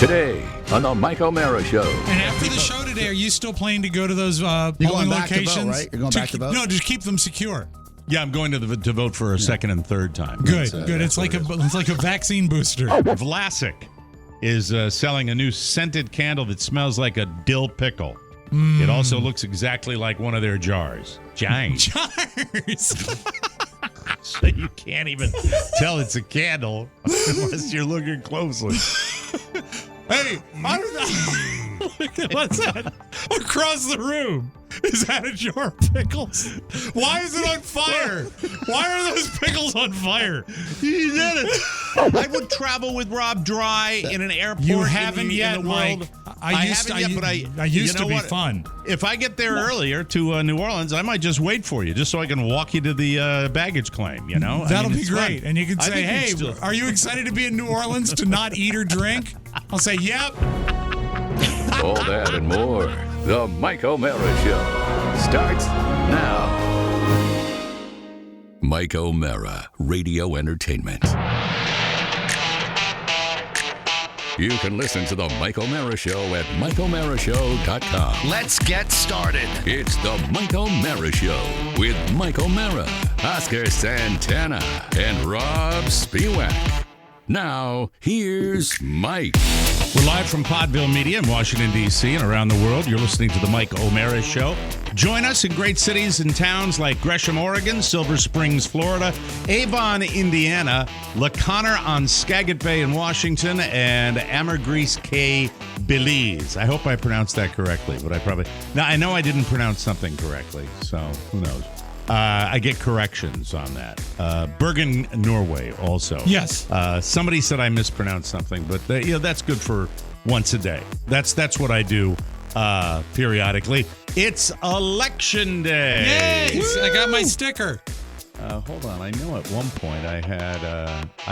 Today on the Mike O'Mara Show. And after the show today, are you still planning to go to those polling locations? To vote, right? You're going back to vote? No, just keep them secure. Yeah, I'm going to vote for a second and third time. Good. It's like a vaccine booster. Vlasic is selling a new scented candle that smells like a dill pickle. It also looks exactly like one of their jars. Jars. So you can't even tell it's a candle unless you're looking closely. Hey, what's that? Across the room. Is that a jar of pickles? Why is it on fire? Why are those pickles on fire? You did it. I would travel with Rob Dry in an airport. You haven't yet, in the world. Mike. I used to be fun. If I get there earlier to New Orleans, I might just wait for you, just so I can walk you to the baggage claim. You know, that'll be great. Fun. And you can say, "Hey, are you excited to be in New Orleans to not eat or drink?" I'll say, "Yep." All that and more. The Mike O'Mara Show starts now. Mike O'Mara, Radio Entertainment. You can listen to the Mike O'Mara Show at MikeO'MaraShow.com. Let's get started. It's the Mike O'Mara Show with Mike O'Mara, Oscar Santana, and Rob Spiewak. Now, here's Mike. We're live from Podville Media in Washington, D.C. and around the world. You're listening to the Mike O'Mara Show. Join us in great cities and towns like Gresham, Oregon, Silver Springs, Florida, Avon, Indiana, La Conner on Skagit Bay in Washington, and Ambergris Cay, Belize. I hope I pronounced that correctly, but I know I didn't pronounce something correctly, so who knows. I get corrections on that. Bergen, Norway, also. Yes. Somebody said I mispronounced something, but that's good for once a day. That's what I do periodically. It's Election Day. Yay! I got my sticker. Hold on. I know at one point I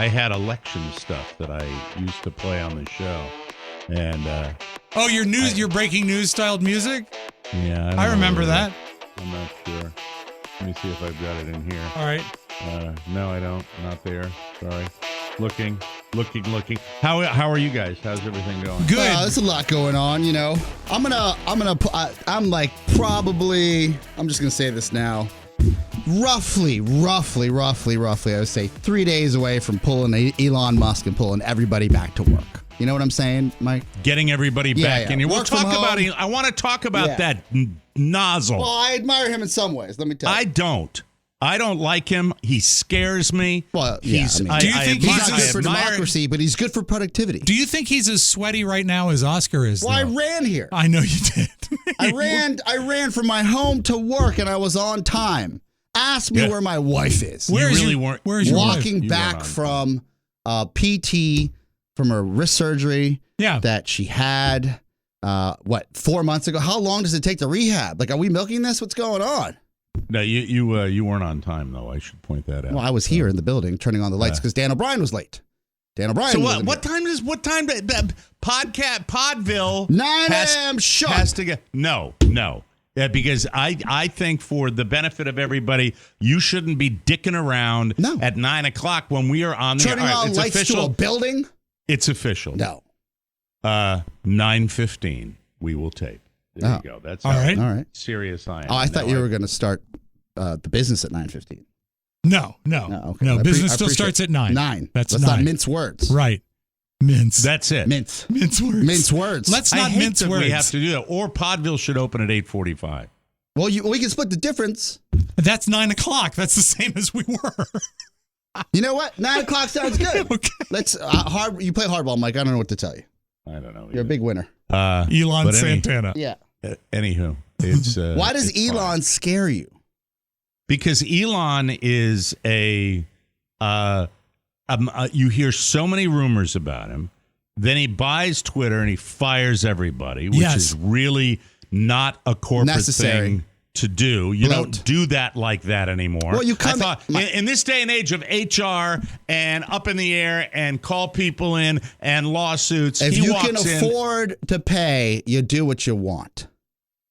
had election stuff that I used to play on the show, and your breaking news styled music. Yeah, I remember that. I'm not sure. Let me see if I've got it in here. All right. No, I don't. Not there. Sorry. Looking. How are you guys? How's everything going? Good. There's a lot going on, you know. I'm just gonna say this now. Roughly, I would say 3 days away from pulling Elon Musk and pulling everybody back to work. You know what I'm saying, Mike? Getting everybody back in here. We'll talk about it. I want to talk about that nozzle. Well, I admire him in some ways. Let me tell you. I don't like him. He scares me. do Well, you think he's not good for democracy, but he's good for productivity? Do you think he's as sweaty right now as Oscar is? Well, I ran here. I know you did. I ran from my home to work, and I was on time. Ask me where my wife is. Where's your wife? Walking back from PT from her wrist surgery that she had 4 months ago. How long does it take to rehab? Like, are we milking this? What's going on? No, you weren't on time, though. I should point that out. Well, I was here in the building turning on the lights because Dan O'Brien was late. Dan O'Brien. So what time Podville 9 a.m. sharp has to get no. Because I think for the benefit of everybody, you shouldn't be dicking around at 9 o'clock when we are on the turning on lights official. to a building. It's official. No. 9:15 we will tape. There you go. That's all right. All right. Serious I am. Oh, I thought you were going to start the business at 9:15. No. Okay. No, business still starts at 9. 9. Let's 9. not mince words. Right. Mince. That's it. Mince words. Mince words. Let's not mince words. We have to do that. Or Podville should open at 8:45. Well, we can split the difference. That's 9 o'clock. That's the same as we were. You know what? 9 o'clock sounds good. Okay. Let's you play hardball, Mike. I don't know what to tell you. I don't know. You're a big winner. Elon Santana. Yeah. Anywho, it's why does Elon scare you? Because Elon is you hear so many rumors about him. Then he buys Twitter and he fires everybody, which is really not a corporate thing to do. You don't do that like that anymore. Well, I thought in this day and age of HR and up in the air and call people in and lawsuits, if you can afford to pay, you do what you want.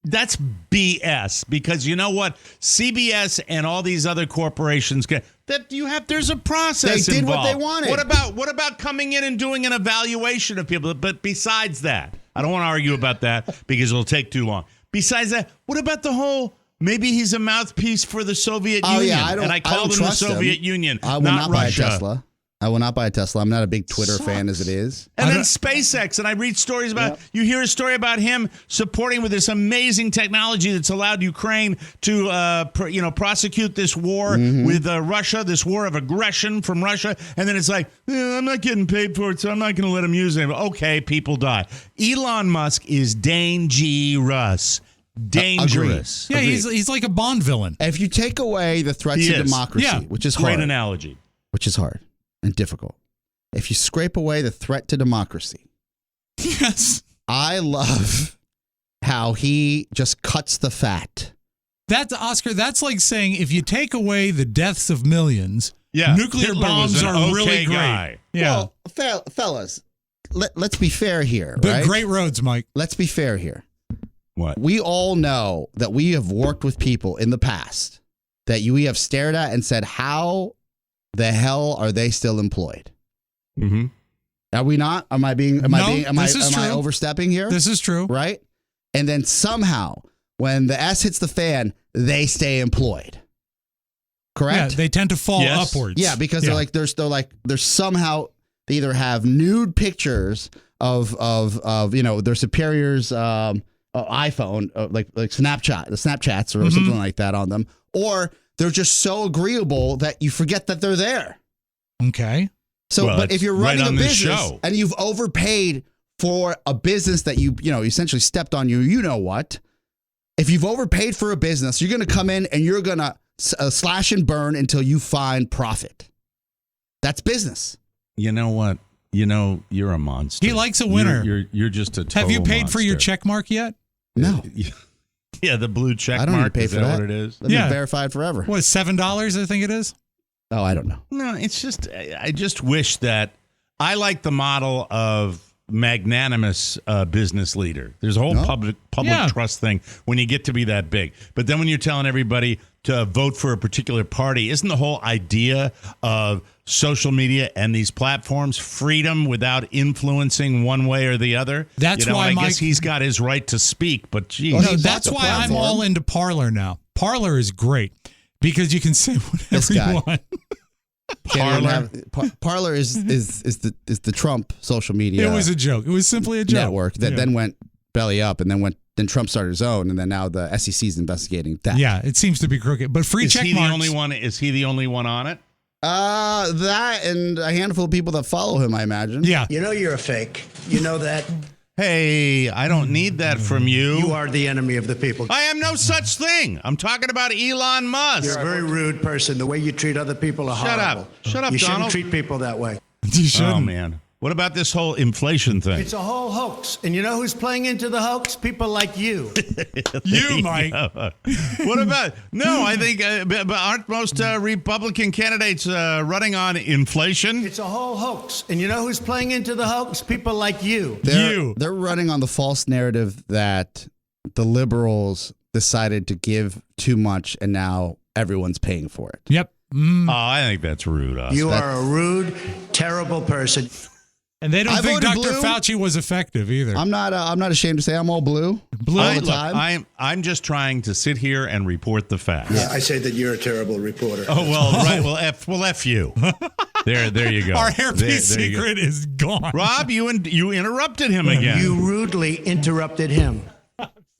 That's BS, because you know what? CBS and all these other corporations there's a process They did involved. what they wanted. What about coming in and doing an evaluation of people? But besides that, I don't want to argue about that because it'll take too long. Besides that, what about the whole maybe he's a mouthpiece for the Soviet Union? Yeah, and I called him the Soviet Union, I will not buy a Tesla. I will not buy a Tesla. I'm not a big Twitter fan as it is. And then SpaceX, and I read stories about, you hear a story about him supporting with this amazing technology that's allowed Ukraine to, prosecute this war with Russia, this war of aggression from Russia. And then it's like, I'm not getting paid for it, so I'm not going to let him use it. Okay, people die. Elon Musk is dangerous. Dangerous. Yeah, he's like a Bond villain. If you take away the threats to democracy, which is hard. Great analogy. Which is hard and difficult. If you scrape away the threat to democracy. Yes. I love how he just cuts the fat. That's, Oscar, that's like saying if you take away the deaths of millions, nuclear Hitler bombs are really great. Guy. Yeah. Well, fellas, let's be fair here. But right? great roads, Mike. Let's be fair here. What? We all know that we have worked with people in the past that we have stared at and said, how the hell are they still employed? Mm-hmm. Are we not? Am I overstepping here? This is true. Right? And then somehow, when the S hits the fan, they stay employed. Correct? Yeah, they tend to fall upwards. Yeah, because they're somehow, they either have nude pictures of their superior's iPhone, like Snapchats or something like that on them, or they're just so agreeable that you forget that they're there. Okay. So, but if you're running a business show, and you've overpaid for a business that you essentially stepped on you know what? If you've overpaid for a business, you're going to come in and you're going to slash and burn until you find profit. That's business. You know what? You're a monster. He likes a winner. You're just a total Have you paid monster. for your check mark yet? No. Yeah, the blue check I don't mark. need to pay is for that that. what it is? That'd be verified forever. What, $7, I think it is? Oh, I don't know. No, it's just, I just wish that I like the model of magnanimous business leader. There's a whole public trust thing when you get to be that big. But then when you're telling everybody to vote for a particular party, isn't the whole idea of social media and these platforms freedom without influencing one way or the other? That's why I guess he's got his right to speak, but geez. Well, that's why I'm all into Parler now. Parler is great because you can say whatever you want. Parler is the Trump social media. It was a joke. It was simply a joke. Network that then went belly up, and then Trump started his own, and then now the SEC is investigating that. Yeah, it seems to be crooked. But free check marks. Is he the only one on it? That and a handful of people that follow him, I imagine. Yeah. You know you're a fake. You know that. Hey, I don't need that from you. You are the enemy of the people. I am no such thing. I'm talking about Elon Musk. You're a very rude person. The way you treat other people are horrible. Shut up, You Donald. shouldn't treat people that way. You shouldn't. Oh, man. What about this whole inflation thing? It's a whole hoax. And you know who's playing into the hoax? People like you. You, Mike. What about... No, I think... but aren't most Republican candidates running on inflation? It's a whole hoax. And you know who's playing into the hoax? People like you. They're running on the false narrative that the liberals decided to give too much and now everyone's paying for it. Yep. Oh, I think that's rude. You are a rude, terrible person. And they don't think Dr. blue. Fauci was effective either. I'm not ashamed to say I'm all blue. All the time. I'm just trying to sit here and report the facts. Yeah, I say that you're a terrible reporter. Oh, well, right. Well, F you. There you go. Our hairpiece secret is gone. Rob, you interrupted him again. You rudely interrupted him.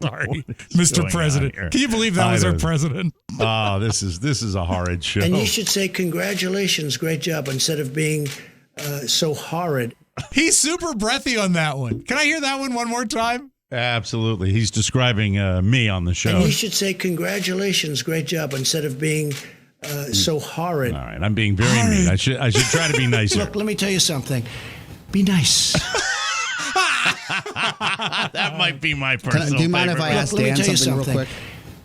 Sorry, Mr. President. Can you believe that was our president? Oh, this is a horrid show. And you should say congratulations, great job, instead of being so horrid. He's super breathy on that one. Can I hear that one more time? Absolutely. He's describing me on the show. And you should say congratulations, great job, instead of being so horrid. All right, I'm being very mean. I should try to be nicer. Look, let me tell you something. Be nice. That might be my personal Do you mind favorite. if I ask Dan something real quick?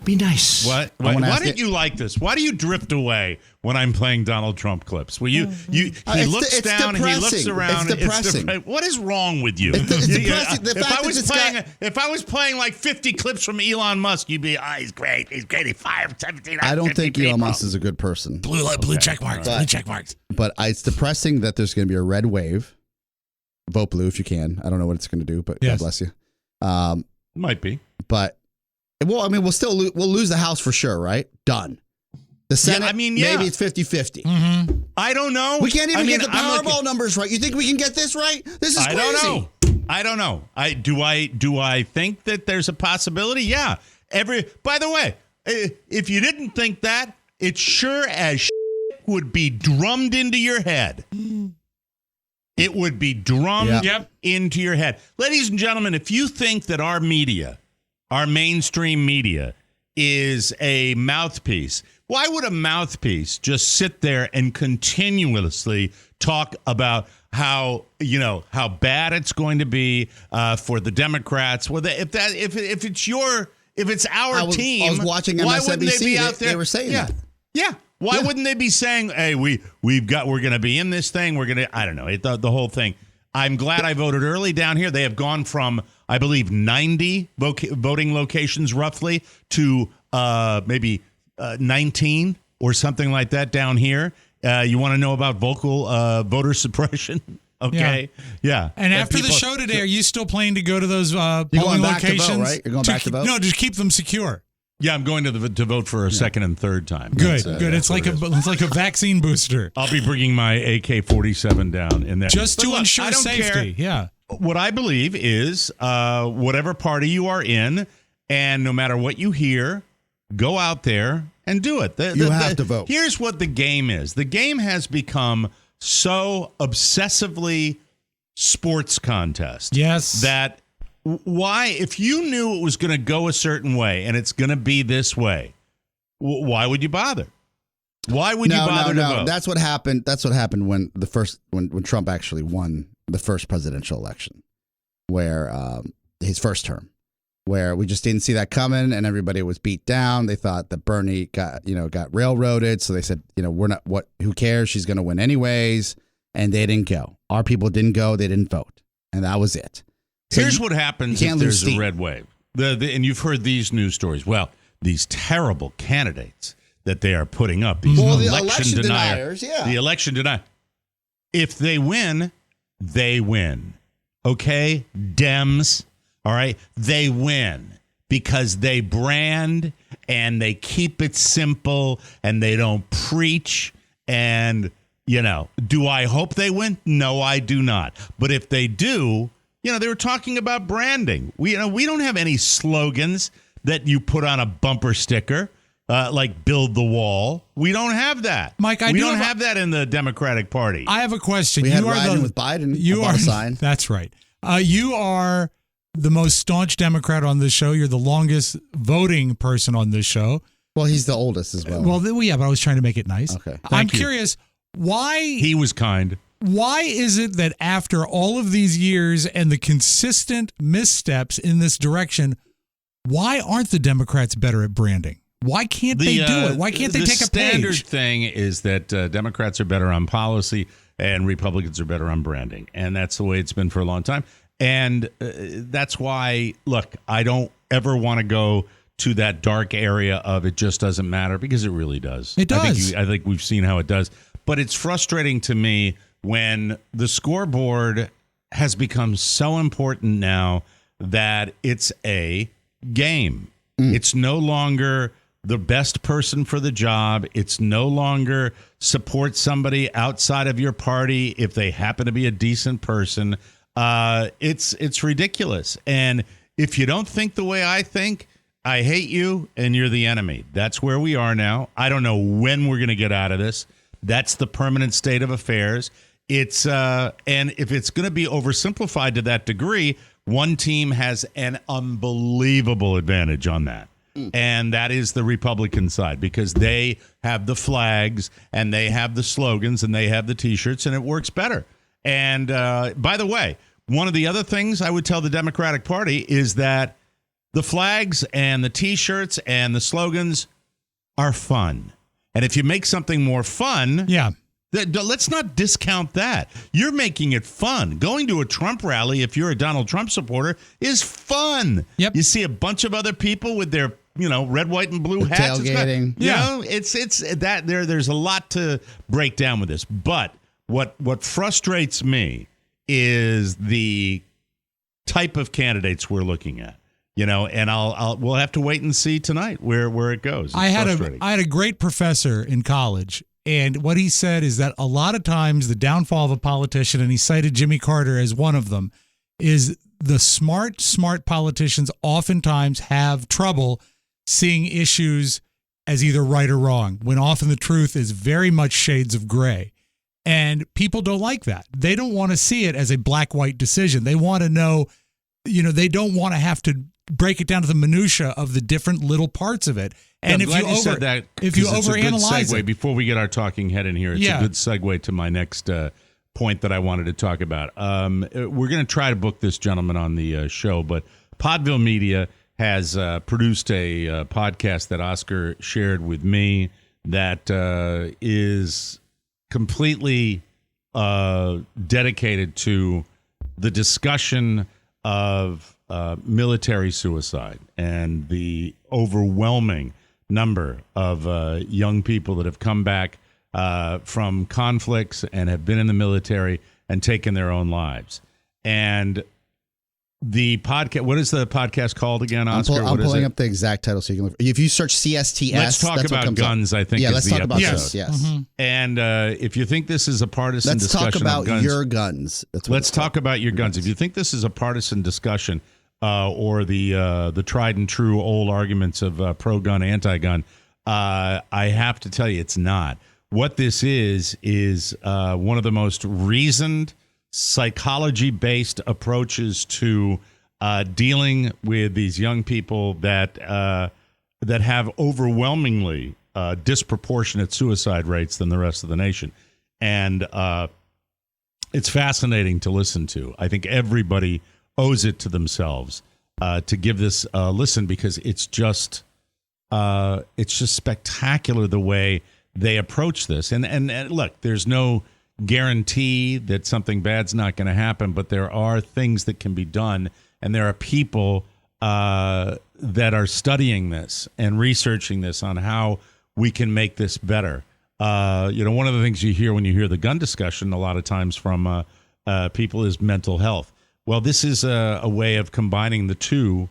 Be nice. What? Why didn't you like this? Why do you drift away when I'm playing Donald Trump clips? Well, he looks down, he looks around. It's depressing. What is wrong with you? It's depressing. If I was playing like 50 clips from Elon Musk, you'd be, he's great. He fired 17. I don't think Elon Musk is a good person. Blue check marks. Blue check marks. But it's depressing that there's going to be a red wave. Vote blue if you can. I don't know what it's going to do, but God bless you. Might be. But, well, I mean, we'll lose the House for sure, right? Done. The Senate, maybe it's 50-50. Mm-hmm. I don't know. We can't even get the Powerball numbers right. You think we can get this right? This is crazy. I don't know. Do I think that there's a possibility? Yeah. By the way, if you didn't think that, it sure as shit would be drummed into your head. It would be drummed into your head. Ladies and gentlemen, if you think that our media, our mainstream media, is a mouthpiece, why would a mouthpiece just sit there and continuously talk about how bad it's going to be for the Democrats? Well, if it's our team, I was watching MSNBC. Why wouldn't they be out there? They were saying that. Yeah. Why wouldn't they be saying, "Hey, we're going to be in this thing. We're going to," I don't know, the whole thing. I'm glad I voted early down here. They have gone from, I believe, 90 voting locations roughly to maybe 19 or something like that down here. You want to know about voter suppression? Okay. Yeah. And after the show today, are you still planning to go to those polling locations? To vote, right? You're going back to vote? No, just keep them secure. Yeah, I'm going to vote for a second and third time. Good. It's like a vaccine booster. I'll be bringing my AK-47 down in there. Just to ensure safety. Care. Yeah. What I believe is whatever party you are in, and no matter what you hear, go out there and do it. You have to vote. Here's what the game is. The game has become so obsessively sports contest. Yes. That why, if you knew it was going to go a certain way and it's going to be this way, why would you bother? Why would you bother to vote? That's what happened. That's what happened when when Trump actually won the first presidential election, where his first term, where we just didn't see that coming and everybody was beat down. They thought that Bernie got railroaded, so they said, who cares? She's going to win anyways, and they didn't go. Our people didn't go. They didn't vote, and that was it. So here's what happens if there's a red wave. And you've heard these news stories. Well, these terrible candidates that they are putting up, these election deniers. Yeah. The election deniers. If they win, they win. Okay? Dems, all right? They win because they brand and they keep it simple and they don't preach. And, do I hope they win? No, I do not. But if they do, they were talking about branding. We don't have any slogans that you put on a bumper sticker, like "Build the Wall." We don't have that, Mike. We don't have that in the Democratic Party. I have a question. We had riding with Biden. You are a sign. That's right. You are the most staunch Democrat on this show. You're the longest voting person on this show. Well, he's the oldest as well. Well, yeah, but I was trying to make it nice. Okay. I'm curious why he was kind. Why is it that after all of these years and the consistent missteps in this direction, why aren't the Democrats better at branding? Why can't they do it? Why can't they take a page? The standard thing is that Democrats are better on policy and Republicans are better on branding. And that's the way it's been for a long time. And that's why, look, I don't ever want to go to that dark area of it just doesn't matter, because it really does. It does. I think we've seen how it does. But it's frustrating to me when the scoreboard has become so important now that it's a game. It's no longer the best person for the job. It's no longer support somebody outside of your party if they happen to be a decent person. It's ridiculous. And if you don't think the way I think, I hate you and you're the enemy. That's where we are now. I don't know when we're going to get out of this. That's the permanent state of affairs. It's and if it's going to be oversimplified to that degree, one team has an unbelievable advantage on that. And that is the Republican side, because they have the flags and they have the slogans and they have the T-shirts, and it works better. And by the way, one of the other things I would tell the Democratic Party is that The flags and the T-shirts and the slogans are fun. And if you make something more fun, let's not discount that. You're making it fun. Going to a Trump rally, if you're a Donald Trump supporter, is fun. Yep. You see a bunch of other people with their, red, white, and blue hats. Tailgating. It's that there's a lot to break down with this. But what frustrates me is the type of candidates we're looking at. And we'll have to wait and see tonight where it goes. It's I had a great professor in college, and what he said is that a lot of times the downfall of a politician, and he cited Jimmy Carter as one of them, is the smart politicians oftentimes have trouble seeing issues as either right or wrong, when often the truth is very much shades of gray. And people don't like that. They don't want to see it as a black-white decision. They want to know, they don't want to have to break it down to the minutia of the different little parts of it. And if you overanalyze it, before we get our talking head in here, it's a good segue to my next point that I wanted to talk about. We're going to try to book this gentleman on the show, but Podville Media has produced a podcast that Oscar shared with me that is completely dedicated to the discussion of military suicide and the overwhelming number of young people that have come back from conflicts and have been in the military and taken their own lives. And the podcast, what is the podcast called again, Oscar? I'm pulling up the exact title so you can look. If you search CSTS, let's talk about guns, I think, is let's the talk episode. about guns, yes. Mm-hmm. And if you think this is a partisan discussion let's talk about guns, your guns. Let's talk about your guns. If you think this is a partisan discussion, or the tried and true old arguments of pro-gun, anti-gun, I have to tell you, it's not. What this is one of the most reasoned, psychology-based approaches to dealing with these young people that have overwhelmingly disproportionate suicide rates than the rest of the nation. And it's fascinating to listen to. I think everybody owes it to themselves to give this a listen, because it's just spectacular the way they approach this. And look, there's no guarantee that something bad's not going to happen, but there are things that can be done, and there are people that are studying this and researching this on how we can make this better. One of the things you hear when you hear the gun discussion a lot of times from people is mental health. Well, this is a way of combining the two,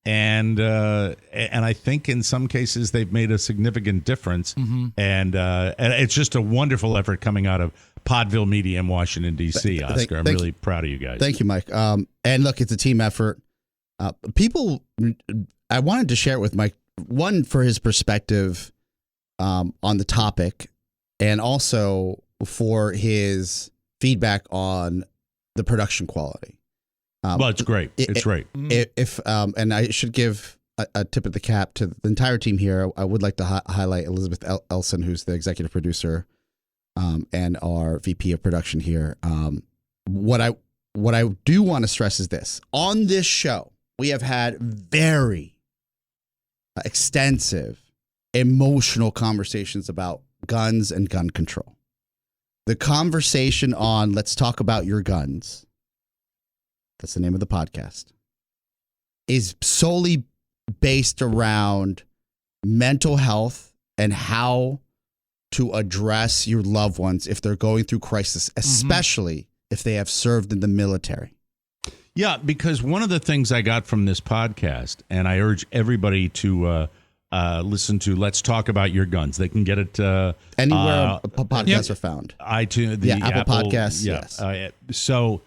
and I think in some cases they've made a significant difference. Mm-hmm. And it's just a wonderful effort coming out of Podville Media in Washington, D.C., Oscar. I'm really proud of you guys. Thank you, Mike. And look, it's a team effort. I wanted to share it with Mike, one, for his perspective on the topic, and also for his feedback on the production quality. Well, it's great. It's great. And I should give a tip of the cap to the entire team here. I would like to highlight Elizabeth Elson, who's the executive producer and our VP of production here. What I do want to stress is this: on this show, we have had very extensive, emotional conversations about guns and gun control. The conversation on Let's Talk About Your Guns, that's the name of the podcast, is solely based around mental health and how to address your loved ones if they're going through crisis, especially if they have served in the military. Yeah, because one of the things I got from this podcast, and I urge everybody to listen to Let's Talk About Your Guns. They can get it anywhere podcasts are found. iTunes, Apple Podcasts, yes. So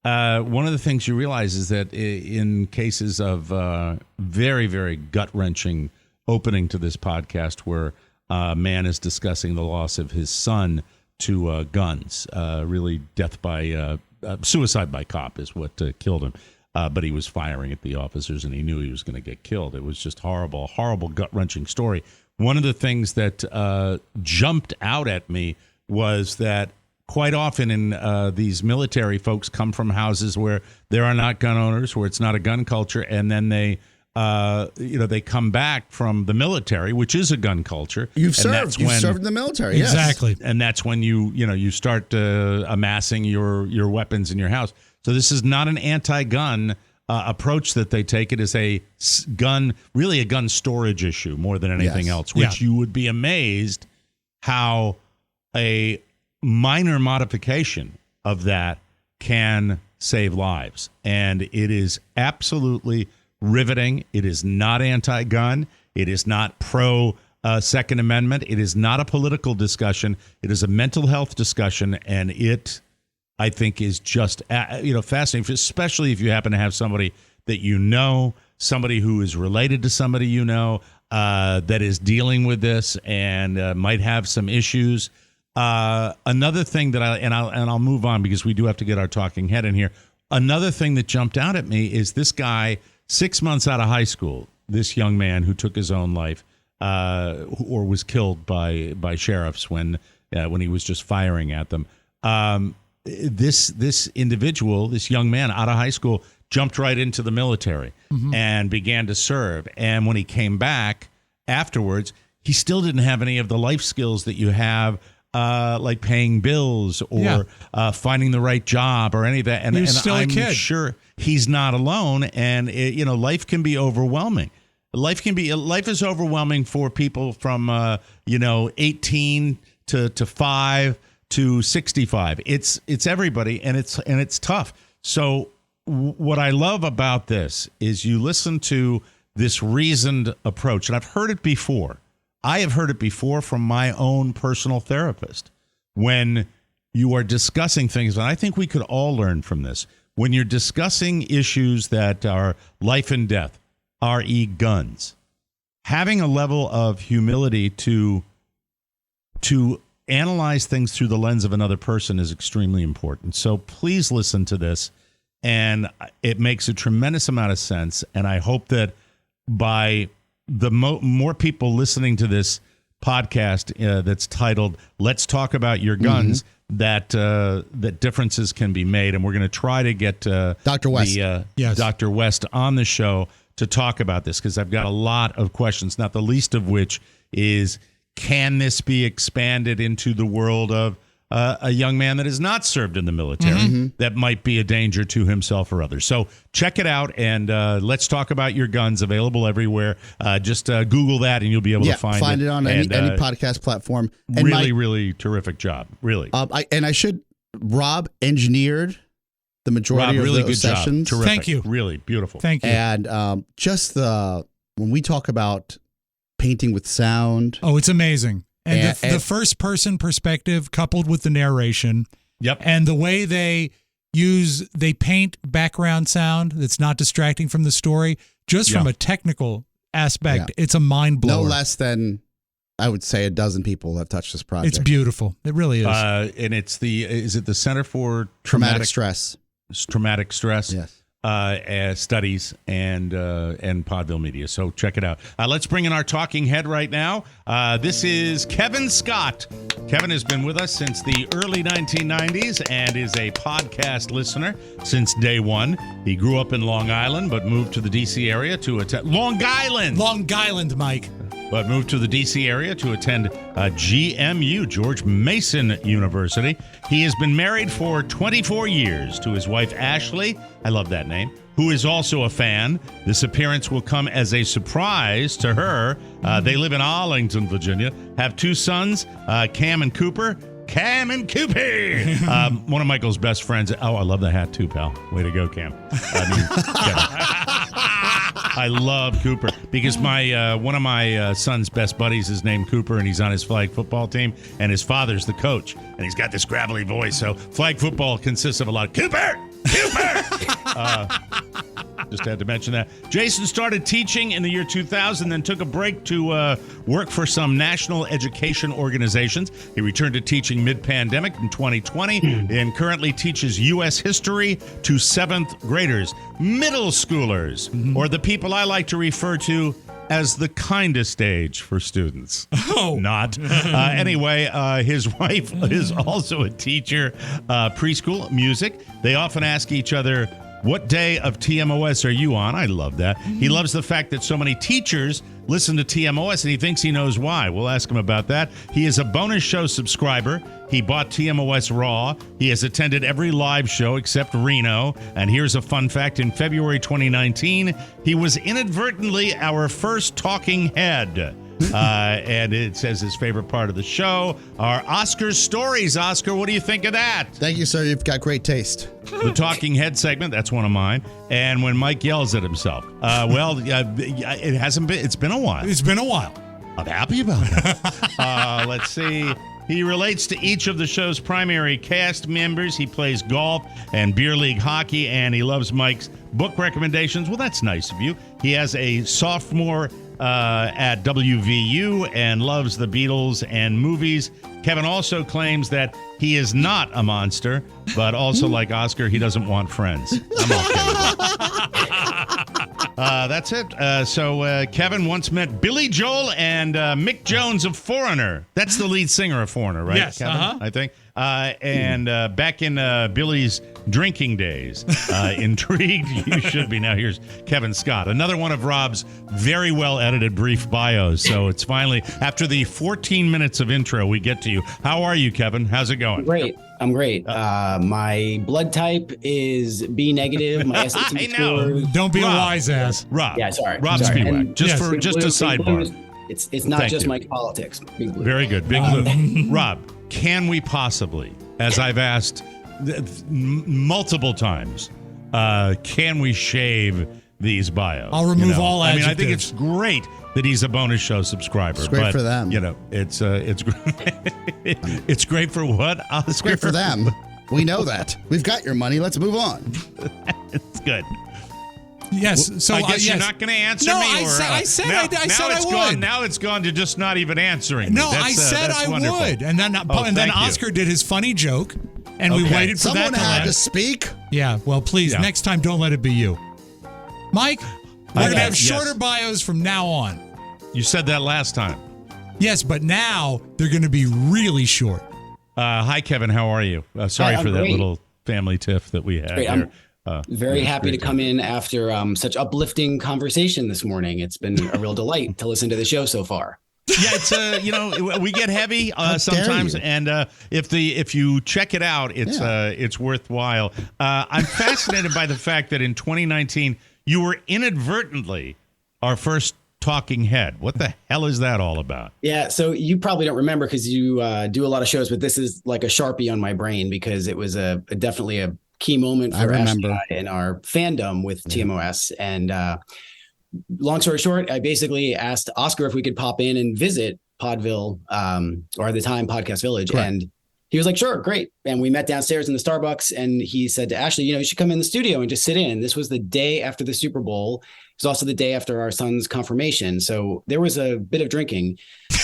one of the things you realize is that in cases of very, very gut-wrenching opening to this podcast, where a man is discussing the loss of his son to guns, really death by suicide by cop is what killed him. But he was firing at the officers, and he knew he was going to get killed. It was just horrible, gut-wrenching story. One of the things that jumped out at me was that quite often in these military folks come from houses where there are not gun owners, where it's not a gun culture, and then they they come back from the military, which is a gun culture. You've served in the military, yes. Exactly. And that's when you start amassing your weapons in your house. So this is not an anti-gun approach that they take. It is a gun storage issue more than anything else, which you would be amazed how a minor modification of that can save lives. And it is absolutely riveting. It is not anti-gun. It is not pro-Second Amendment. It is not a political discussion. It is a mental health discussion, and it, I think, is just fascinating, especially if you happen to have somebody that somebody who is related to somebody that is dealing with this and might have some issues. Another thing that I'll move on because we do have to get our talking head in here. Another thing that jumped out at me is this guy, 6 months out of high school, this young man who took his own life or was killed by sheriffs when he was just firing at them. This individual, this young man out of high school, jumped right into the military and began to serve. And when he came back afterwards, he still didn't have any of the life skills that you have, like paying bills or finding the right job or any of that. And still I'm a kid. Sure he's not alone. And life can be overwhelming. Life is overwhelming for people from 18 to 5 to 65. It's everybody, and it's tough. So what I love about this is you listen to this reasoned approach, and I've heard it before. I have heard it before from my own personal therapist. When you are discussing things, and I think we could all learn from this, when you're discussing issues that are life and death, i.e. guns, having a level of humility to analyze things through the lens of another person is extremely important. So please listen to this, and it makes a tremendous amount of sense, and I hope that by the more people listening to this podcast that's titled "Let's Talk About Your Guns," that differences can be made, and we're going to try to get Dr. West, Dr. West on the show to talk about this, because I've got a lot of questions, not the least of which is, can this be expanded into the world of a young man that is not served in the military that might be a danger to himself or others? So check it out, and let's talk about your guns. Available everywhere. Just Google that, and you'll be able to find it on any podcast platform. And really terrific job. Really. Rob engineered the majority of really those good sessions. Job. Terrific. Thank you. Really beautiful. Thank you. And when we talk about painting with sound. Oh, it's amazing. And the first person perspective coupled with the narration. Yep. And the way they paint background sound that's not distracting from the story, just from a technical aspect, it's a mind blower. No less than, I would say, a dozen people have touched this project. It's beautiful. It really is. And it's is it the Center for Traumatic Stress? Traumatic Stress. Yes. Studies and Podville Media. So check it out. Let's bring in our talking head right now. This is Kevin Scott. Kevin has been with us since the early 1990s and is a podcast listener since day one. He grew up in Long Island, but moved to the D.C. area to attend Long Island, Mike. But moved to the D.C. area to attend GMU, George Mason University. He has been married for 24 years to his wife, Ashley. I love that name. Who is also a fan. This appearance will come as a surprise to her. They live in Arlington, Virginia. Have two sons, Cam and Cooper. Cam and Coopy. One of Michael's best friends. Oh, I love the hat too, pal. Way to go, Cam. I love Cooper because my one of my son's best buddies is named Cooper, and he's on his flag football team, and his father's the coach, and he's got this gravelly voice. So flag football consists of a lot of Cooper. Just had to mention that. Jason started teaching in the year 2000, then took a break to work for some national education organizations. He returned to teaching mid-pandemic in 2020 and currently teaches U.S. history to 7th graders, middle schoolers, or the people I like to refer to as the kindest age for students. Oh. Not. Anyway, his wife is also a teacher, preschool, music. They often ask each other, What day of TMOS are you on? I love that. He loves the fact that so many teachers listen to TMOS, and he thinks he knows why. We'll ask him about that. He is a bonus show subscriber. He bought TMOS Raw. He has attended every live show except Reno. And here's a fun fact. In February 2019, he was inadvertently our first talking head. And it says his favorite part of the show are Oscar's stories. Oscar, what do you think of that? Thank you, sir. You've got great taste. The talking head segment, that's one of mine. And when Mike yells at himself. It hasn't been, it's been a while. It's been a while. I'm happy about it. Let's see. He relates to each of the show's primary cast members. He plays golf and beer league hockey, and he loves Mike's book recommendations. Well, that's nice of you. He has a sophomore at WVU and loves the Beatles and movies. Kevin also claims that he is not a monster, but also like Oscar, he doesn't want friends. I'm okay with that. That's it. So Kevin once met Billy Joel and Mick Jones of Foreigner. That's the lead singer of Foreigner, right? Yes, Kevin, I think. And back in Billy's drinking days. Intrigued? You should be. Now here's Kevin Scott, another one of Rob's very well edited brief bios. So it's finally, after the 14 minutes of intro, we get to you. How are you, Kevin? How's it going? Great. I'm great. My blood type is B negative. My SAT score. Don't be a wise ass. Rob. Yeah, sorry. Rob sorry. Spiewak. Just a sidebar. It's not Thank just you. my politics. Big blue. Very good. Big blue. Rob, can we possibly, as I've asked multiple times, can we shave these bios? I'll remove all adjectives. I think it's great that he's a bonus show subscriber. It's great but, for them. It's it's great for what, Oscar? It's great for them. We know that. We've got your money. Let's move on. It's good. Yes. So I guess yes. you're not going to answer no, me. I said I would. Now it's gone to just not even answering. No, me. I said I wonderful. would, and then thank you. Oscar did his funny joke, and we Okay. waited for Someone that to had to land. speak. Yeah. Well, please, Yeah. next time, don't let it be you, Mike. We're gonna have Yes. shorter bios from now on. You said that last time. Yes, but now they're going to be really short. Hi, Kevin. How are you? Sorry I'm for that great. little family tiff that we had Great. here. I'm very happy to come in after such uplifting conversation this morning. It's been a real delight to listen to the show so far. Yeah, it's we get heavy sometimes, you. and if you check it out, it's worthwhile. I'm fascinated by the fact that in 2019 you were inadvertently our first talking head. What the hell is that all about? Yeah, so you probably don't remember because you do a lot of shows, but this is like a Sharpie on my brain because it was definitely a key moment for Ashley and I in our fandom with TMOS. And long story short, I basically asked Oscar if we could pop in and visit Podville, or at the time Podcast Village. Correct. And he was like, sure, great. And we met downstairs in the Starbucks, and he said to Ashley, you should come in the studio and just sit in. This was the day after the Super Bowl. It was also the day after our son's confirmation. So there was a bit of drinking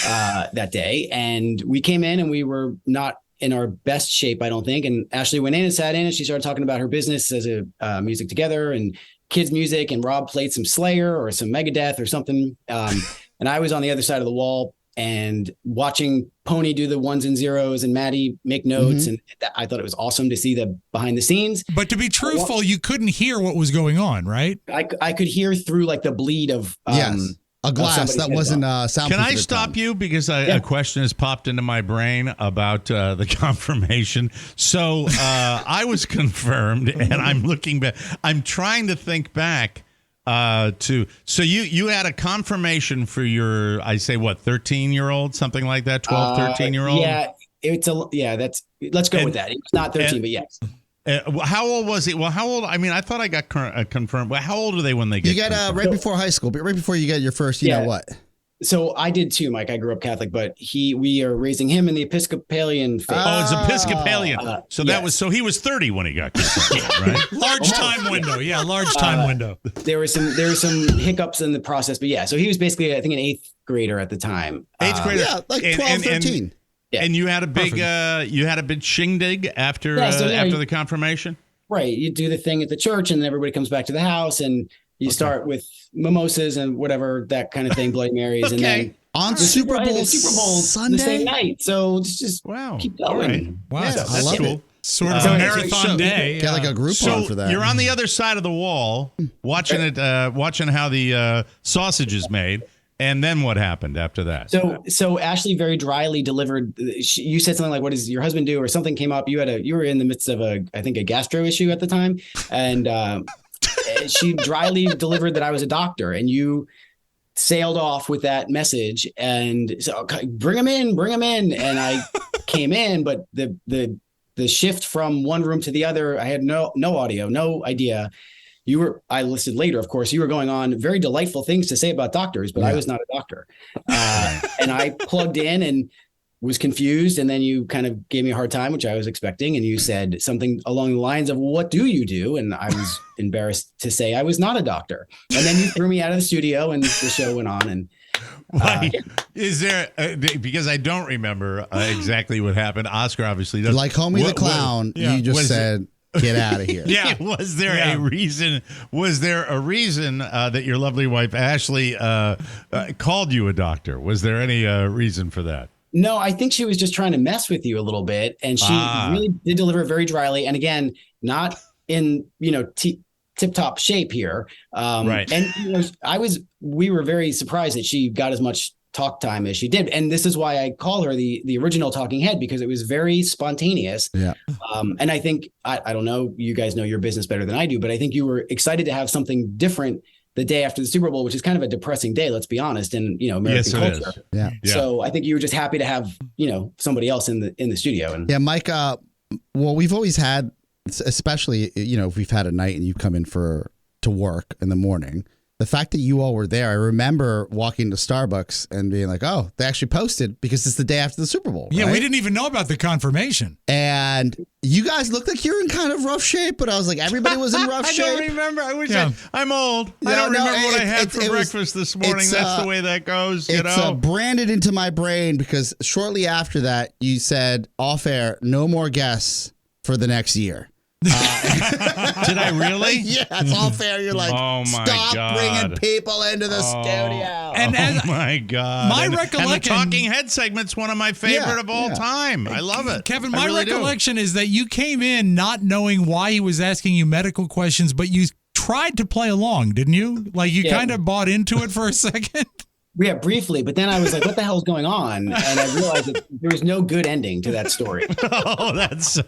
that day. And we came in and we were not in our best shape, I don't think. And Ashley went in and sat in, and she started talking about her business as a Music Together and kids music. And Rob played some Slayer or some Megadeth or something. And I was on the other side of the wall and watching Pony do the ones and zeros and Maddie make notes. And I thought it was awesome to see the behind the scenes. But to be truthful, you couldn't hear what was going on, right? I could hear through like the bleed of Yes. A glass that wasn't soundproof. Can I at the stop time. you because a question has popped into my brain about the confirmation? So I was confirmed, and I'm looking back. I'm trying to think back to. So you had a confirmation for your, I say what, 13-year-old, something like that, 12, 13-year-old. Yeah, that's. Let's go with that. It was not 13, but yes. How old was he? Well, how old? I mean, I thought I got confirmed. Well, how old are they when they get? You got right before high school, but right before you get your first, you know what? So I did too, Mike. I grew up Catholic, but we are raising him in the Episcopalian faith. Oh, it's Episcopalian. So that yes. was so he was 30 when he got confirmed, right? Large time window. Yeah, large time window. There were some hiccups in the process, but yeah. So he was basically, I think, an 8th grader at the time. 8th grader. Yeah, like 12, 13. And you had a big shindig after after the confirmation? Right. You do the thing at the church, and then everybody comes back to the house, and you start with mimosas and whatever, that kind of thing, Bloody Marys, and then on Super Bowl Sunday, the Sunday same night. So just Wow. keep going. All right. Wow, Yeah, I I love love it. Sort of a marathon day. Got like a Groupon for that. You're on the other side of the wall watching watching how the sausage is made. And then what happened after that? So Ashley very dryly delivered. You said something like, "What does your husband do?" Or something came up. You were in the midst of a gastro issue at the time, and she dryly delivered that I was a doctor, and you sailed off with that message. And so, bring him in, and I came in, but the shift from one room to the other, I had no audio, no idea. I listed later, of course, you were going on very delightful things to say about doctors, but I was not a doctor. And I plugged in and was confused. And then you kind of gave me a hard time, which I was expecting. And you said something along the lines of, "What do you do?" And I was embarrassed to say I was not a doctor. And then you threw me out of the studio and the show went on. And is there, because I don't remember exactly what happened. Oscar obviously doesn't. Like Homie the Clown, you just said, "Get out of here." Yeah. Was there a reason? Was there a reason that your lovely wife Ashley called you a doctor? Was there any reason for that? No, I think she was just trying to mess with you a little bit, and she really did deliver very dryly. And again, not in tip-top shape here. Right. And we were very surprised that she got as much talk time as she did. And this is why I call her the original talking head, because it was very spontaneous. Yeah. And I think, I don't know, you guys know your business better than I do, but I think you were excited to have something different the day after the Super Bowl, which is kind of a depressing day, let's be honest, in American culture. Yeah. So I think you were just happy to have, somebody else in the studio. And yeah, Mike, well, we've always had, especially, if we've had a night and you come in to work in the morning, the fact that you all were there, I remember walking to Starbucks and being like, "Oh, they actually posted because it's the day after the Super Bowl." Yeah, right? we didn't even know about the confirmation. And you guys looked like you're in kind of rough shape, but I was like, everybody was in rough shape. I don't remember. I wish I'm old. I don't remember what I had for breakfast this morning. That's the way that goes. It's branded into my brain because shortly after that, you said off air, "No more guests for the next year." Did I really? Yeah, it's all fair. You're like, "Oh my stop God. bringing people into the studio." And my God. My recollection. And the recollection, talking head segment's one of my favorite of all time. I love it. Kevin, I my really recollection is that you came in not knowing why he was asking you medical questions, but you tried to play along, didn't you? Like you kind of bought into it for a second. Yeah, briefly, but then I was like, "What the hell's going on?" And I realized that there was no good ending to that story. Oh, that's so.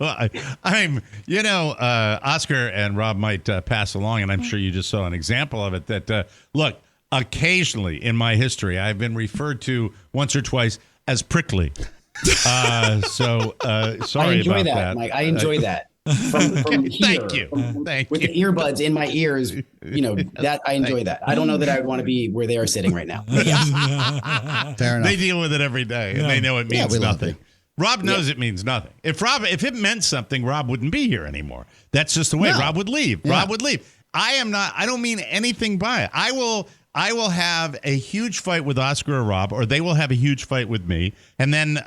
Oscar and Rob might pass along, and I'm sure you just saw an example of it. That look, occasionally in my history, I've been referred to once or twice as prickly. Sorry I enjoy about that, Mike. I enjoy that. From here, Thank you. With the earbuds in my ears, that I enjoy that. I don't know that I would want to be where they are sitting right now. Fair enough. They deal with it every day, and they know it means nothing. Rob knows it means nothing. If it meant something, Rob wouldn't be here anymore. That's just the way. No. Rob would leave. Yeah. Rob would leave. I don't mean anything by it. I will have a huge fight with Oscar or Rob, or they will have a huge fight with me, and then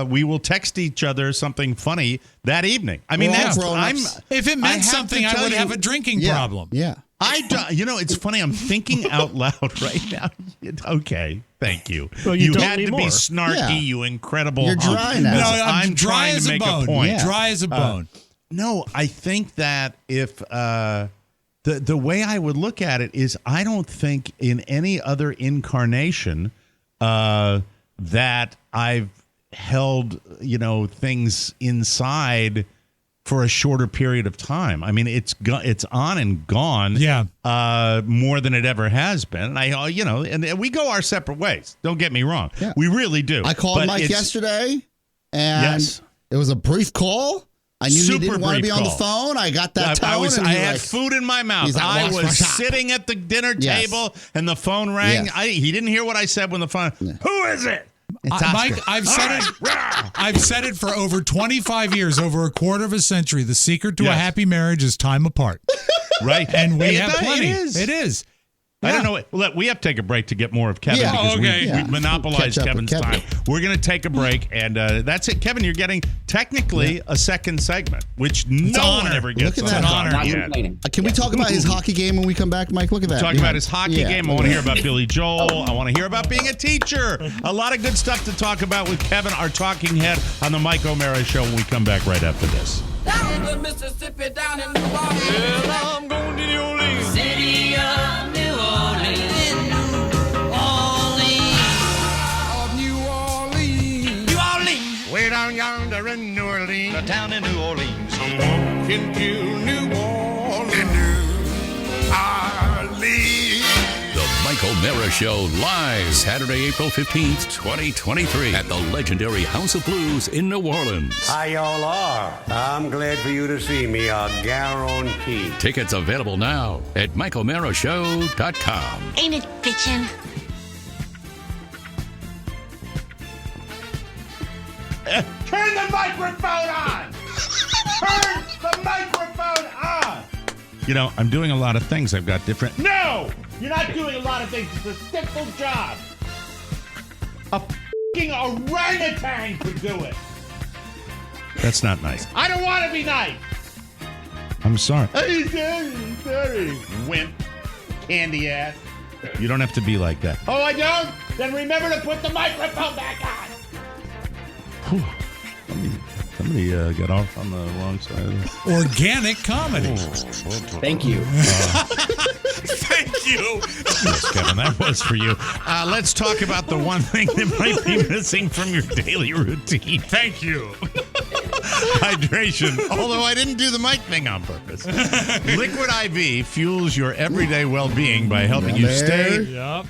we will text each other something funny that evening. I mean, if it meant something, I would have a drinking problem. Yeah. It's funny. I'm thinking out loud right now. Okay, thank you. Well, you had to be snarky, you incredible. You're dry now. No, I'm dry trying as to make a bone. a point. Yeah. Dry as a bone. No, I think that if the way I would look at it is, I don't think in any other incarnation that I've held things inside for a shorter period of time. I mean, it's on and gone. Yeah. More than it ever has been. And we go our separate ways. Don't get me wrong. Yeah. We really do. I called Mike yesterday, and it was a brief call. I knew he didn't want to be on the phone. I got that tone. I had food in my mouth. I was sitting at the dinner table, and the phone rang. Yes. He didn't hear what I said when the phone. Yeah. Who is it? Mike, I've said it for over 25 years, over a quarter of a century. The secret to a happy marriage is time apart. Right. And we have plenty. It is. Yeah. I don't know. We have to take a break to get more of Kevin because we monopolized Kevin's time. We're going to take a break, and that's it. Kevin, you're getting technically a second segment, which no one ever gets. Look at that. Can we talk about his hockey game when we come back, Mike? Look at that. Talk about his hockey game. I want to hear about Billy Joel. I want to hear about being a teacher. A lot of good stuff to talk about with Kevin, our talking head, on the Mike O'Mara Show when we come back right after this. Down the Mississippi, down in New Orleans. Well, I'm going to New Orleans. City of New Orleans. In New Orleans. Of New Orleans. New Orleans. Way down yonder in New Orleans, a town in New Orleans. I'm walking to New Orleans. In New Orleans. The Mike O'Mara Show live Saturday, April 15th, 2023 at the legendary House of Blues in New Orleans. Hi, y'all are. I'm glad for you to see me, I guarantee. Tickets available now at MikeO'MaraShow.com. Ain't it bitchin'? Turn the microphone on! Turn the microphone on! You know, I'm doing a lot of things. I've got different... No! You're not doing a lot of things. It's a simple job. A f***ing orangutan could do it. That's not nice. I don't want to be nice. I'm sorry. Hey, sorry. Wimp. Candy ass. You don't have to be like that. Oh, I don't? Then remember to put the microphone back on. Whew. Somebody got off on the wrong side of this. Organic comedy. Thank you. Thank you. Yes, Kevin, that was for you. Let's talk about the one thing that might be missing from your daily routine. Thank you. Hydration. Although I didn't do the mic thing on purpose. Liquid IV fuels your everyday well-being by helping you stay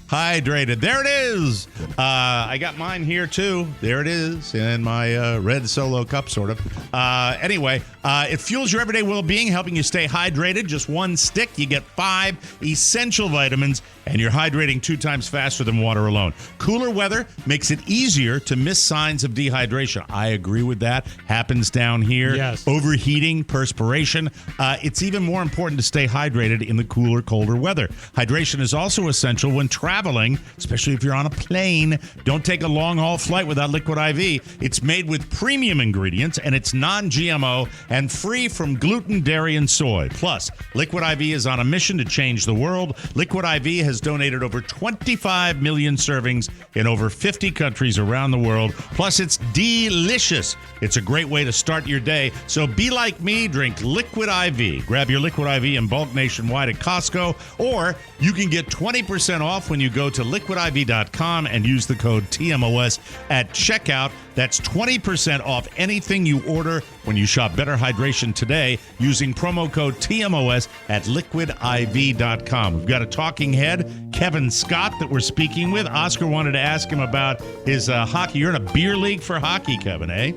hydrated. There it is. I got mine here, too. There it is in my red Solo cup, sort of. Anyway, it fuels your everyday well-being, helping you stay hydrated. Just one stick, you get 5 essential vitamins, and you're hydrating 2 times faster than water alone. Cooler weather makes it easier to miss signs of dehydration. I agree with that. Happens down here. Yes. Overheating, perspiration. It's even more important to stay hydrated in the cooler, colder weather. Hydration is also essential when traveling, especially if you're on a plane. Don't take a long-haul flight without Liquid IV. It's made with premium ingredients, and it's non-GMO and free from gluten, dairy, and soy. Plus, Liquid IV is on a mission to change the world. Liquid IV has donated over 25 million servings in over 50 countries around the world. Plus, it's delicious. It's a great way to start your day. So be like me, drink Liquid IV. Grab your Liquid IV in bulk nationwide at Costco, or you can get 20% off when you go to liquidiv.com and use the code TMOS at checkout. That's 20% off anything you order when you shop Better Hydration today using promo code TMOS at liquidiv.com. We've got a talking head, Kevin Scott, that we're speaking with. Oscar wanted to ask him about his hockey. You're in a beer league for hockey, Kevin, eh?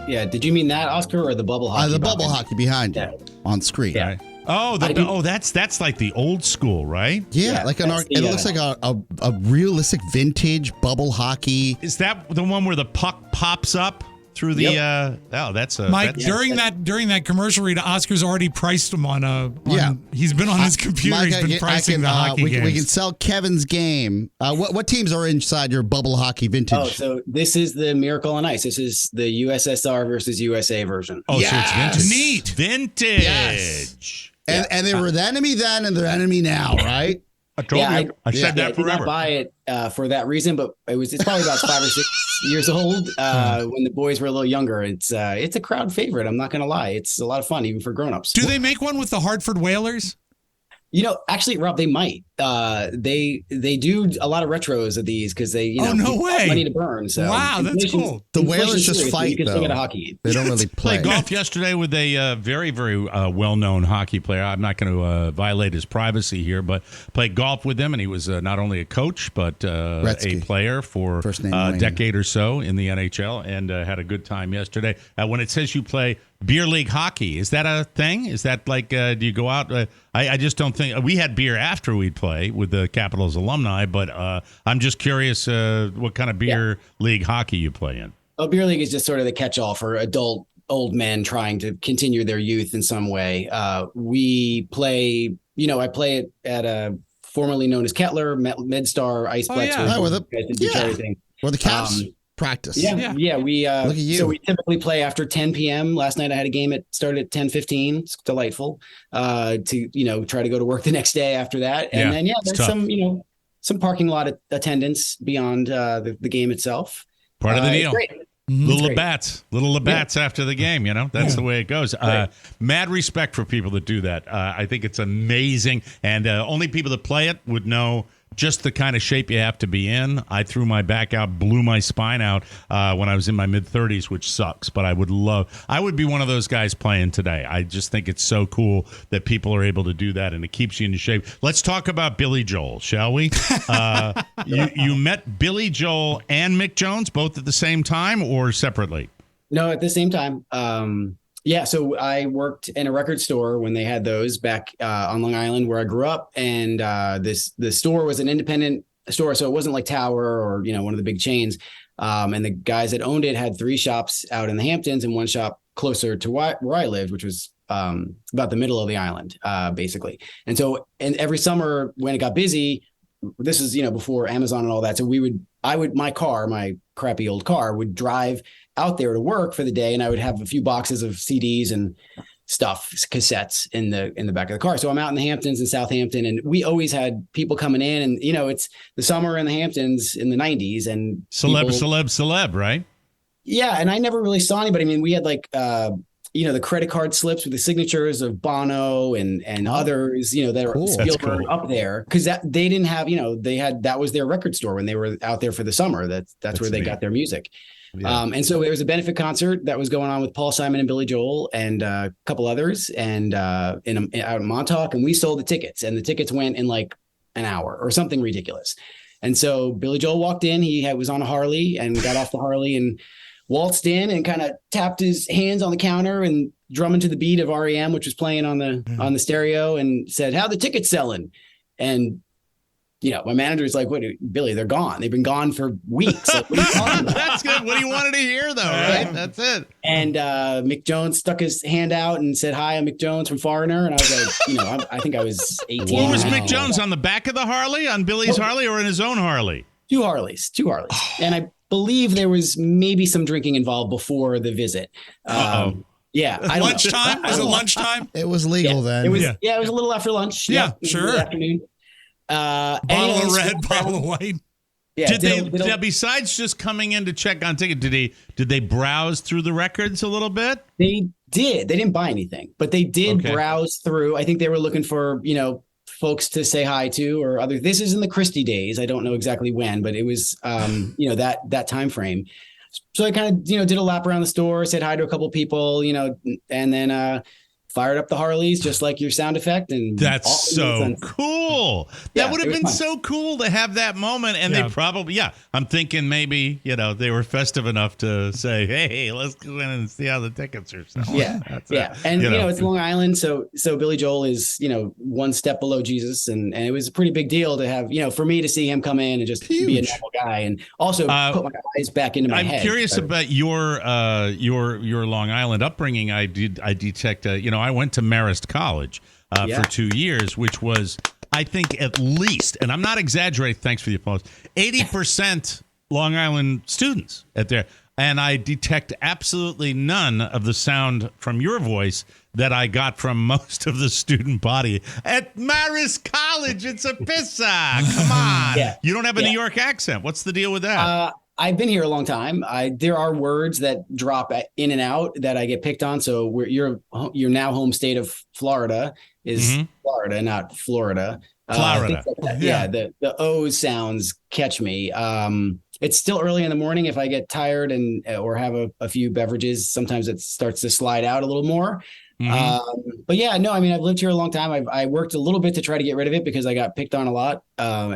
Yeah. Did you mean that, Oscar, or the bubble hockey? The bubble hockey behind you on screen. Yeah. Oh, that's like the old school, right? Yeah, like it looks like a realistic vintage bubble hockey. Is that the one where the puck pops up through the? That's a Mike. During that commercial read, Oscar's already priced him on he's been on his computer. Mike, he's been pricing the hockey games. We can sell Kevin's game. What teams are inside your bubble hockey vintage? Oh, so this is the Miracle on Ice. This is the USSR versus USA version. Oh, yes. So it's vintage. Neat. Vintage. Yes. And they were the enemy then, and they're enemy now, right? I told you. I said that forever. I did not buy it for that reason, but it's probably about 5 or 6 years old when the boys were a little younger. It's a crowd favorite. I'm not going to lie. It's a lot of fun, even for grown-ups. Do they make one with the Hartford Whalers? You know, actually, Rob, they might. They do a lot of retros of these because they, no way, money to burn. So wow, that's cool. The Whalers just fight. You can though. still get a hockey game. They don't really play. Played golf yesterday with a very, very well-known hockey player. I'm not going to violate his privacy here, but played golf with him, and he was not only a coach but a player for a decade or so in the NHL, and had a good time yesterday. When it says you play beer league hockey, is that a thing? Is that like, do you go out? I just don't think we had beer after we'd play with the Capitals alumni, but I'm just curious what kind of beer league hockey you play in. Oh, beer league is just sort of the catch-all for adult old men trying to continue their youth in some way. We play, I play it at a formerly known as Kettler, MedStar, Iceplex. Where the Caps practice. Yeah. We look at you. So we typically play after 10 p.m. Last night I had a game that started at 10:15. It's delightful to try to go to work the next day after that. And then there's tough. some parking lot attendance beyond the game itself. Part of the deal. Great. Little Labatt's after the game, That's the way it goes. Mad respect for people that do that. I think it's amazing, and only people that play it would know just the kind of shape you have to be in. I threw my back out, blew my spine out when I was in my mid-30s, which sucks, but I would be one of those guys playing today. I just think it's so cool that people are able to do that, and it keeps you in shape. Let's talk about Billy Joel, shall we? You met Billy Joel and Mick Jones both at the same time or separately? No, at the same time. Yeah, so I worked in a record store when they had those back on Long Island where I grew up, and the store was an independent store, so it wasn't like Tower or one of the big chains. And the guys that owned it had 3 shops out in the Hamptons and 1 shop closer to where I lived, which was about the middle of the island, basically. And so, every summer when it got busy, this is before Amazon and all that. So my crappy old car would drive out there to work for the day, and I would have a few boxes of CDs and stuff, cassettes in the back of the car. So I'm out in the Hamptons in Southampton, and we always had people coming in, and it's the summer in the Hamptons in the 90s, and celeb, right? Yeah, and I never really saw anybody. I mean, we had like the credit card slips with the signatures of Bono and others, that are Spielberg up there, because they didn't have, that was their record store when they were out there for the summer. That's where they got their music. Yeah. And so there was a benefit concert that was going on with Paul Simon and Billy Joel and a couple others, and out in Montauk, and we sold the tickets, and the tickets went in like an hour or something ridiculous. And so Billy Joel walked in. He was on a Harley and got off the Harley and waltzed in and kind of tapped his hands on the counter and drumming to the beat of REM, which was playing on the stereo, and said, "How the tickets selling?" And my manager's like, "What, Billy? They're gone. They've been gone for weeks." Like, what are you talking about? That's good. What he wanted to hear, though, right? That's it. And Mick Jones stuck his hand out and said, "Hi, I'm Mick Jones from Foreigner." And I was like, I think I was 18. What was Mick Jones on the back of the Harley, on Billy's Harley, or in his own Harley? Two Harleys. And I believe there was maybe some drinking involved before the visit. Yeah. Lunchtime? Was it lunchtime? It was legal then. It was, it was a little after lunch. Yeah, sure. Afternoon. Bottle of red, bottle of white. Yeah. Did they besides just coming in to check on ticket, did they browse through the records a little bit? They did. They didn't buy anything, but they did browse through. I think they were looking for, folks to say hi to or other. This is in the Christie days. I don't know exactly when, but it was, that time frame. So I kind of, did a lap around the store, said hi to a couple of people, and then fired up the Harleys just like your sound effect. And that's so cool. That would have been so cool to have that moment. And they probably, I'm thinking maybe, they were festive enough to say, hey, let's go in and see how the tickets are selling. Yeah. And, it's Long Island. So Billy Joel is, one step below Jesus. And it was a pretty big deal to have, for me to see him come in and just be a normal guy and also put my eyes back into my head. I'm curious about your Long Island upbringing. I detect, I went to Marist College for 2 years, which was, I think, at least, and I'm not exaggerating, thanks for the applause, 80% Long Island students at there. And I detect absolutely none of the sound from your voice that I got from most of the student body at Marist College. It's a pissa. Come on. You don't have a New York accent. What's the deal with that? I've been here a long time. There are words that drop in and out that I get picked on. So your now home state of Florida is Florida, not Florida. Florida. The O sounds catch me. It's still early in the morning. If I get tired or have a few beverages, sometimes it starts to slide out a little more. But I've lived here a long time. I worked a little bit to try to get rid of it because I got picked on a lot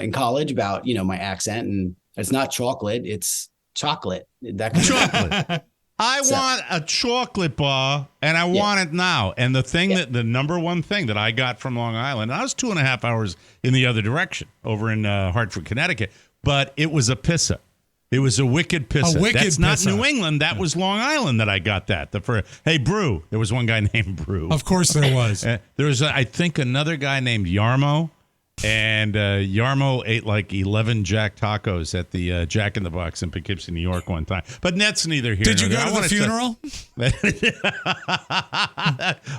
in college about, my accent, and it's not chocolate, it's chocolate. Chocolate. I want a chocolate bar, and I want it now. And the number one thing that I got from Long Island, I was 2.5 hours in the other direction over in Hartford, Connecticut, but it was a pissa. It was a wicked pissa. That's not New England. That was Long Island that I got that. Hey, Brew. There was one guy named Brew. Of course there was. There was, I think, another guy named Yarmo. And Yarmo ate like 11 Jack tacos at the Jack in the Box in Poughkeepsie, New York one time. But that's neither here nor there. Did you go to the funeral?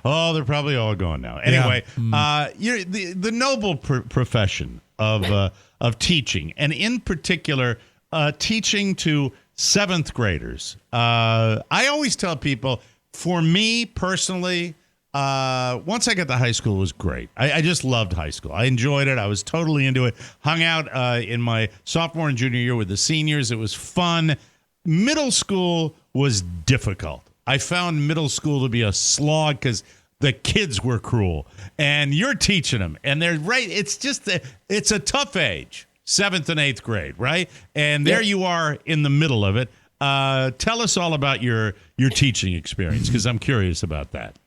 Oh, they're probably all gone now. Anyway, you're the noble profession of teaching, and in particular, teaching to seventh graders. I always tell people, for me personally, once I got to high school, it was great. I just loved high school. I enjoyed it. I was totally into it. Hung out in my sophomore and junior year with the seniors. It was fun. Middle school was difficult. I found middle school to be a slog because the kids were cruel, and you're teaching them, and they're right. It's a tough age, 7th and 8th grade, right? And there you are in the middle of it. Tell us all about your teaching experience, because I'm curious about that.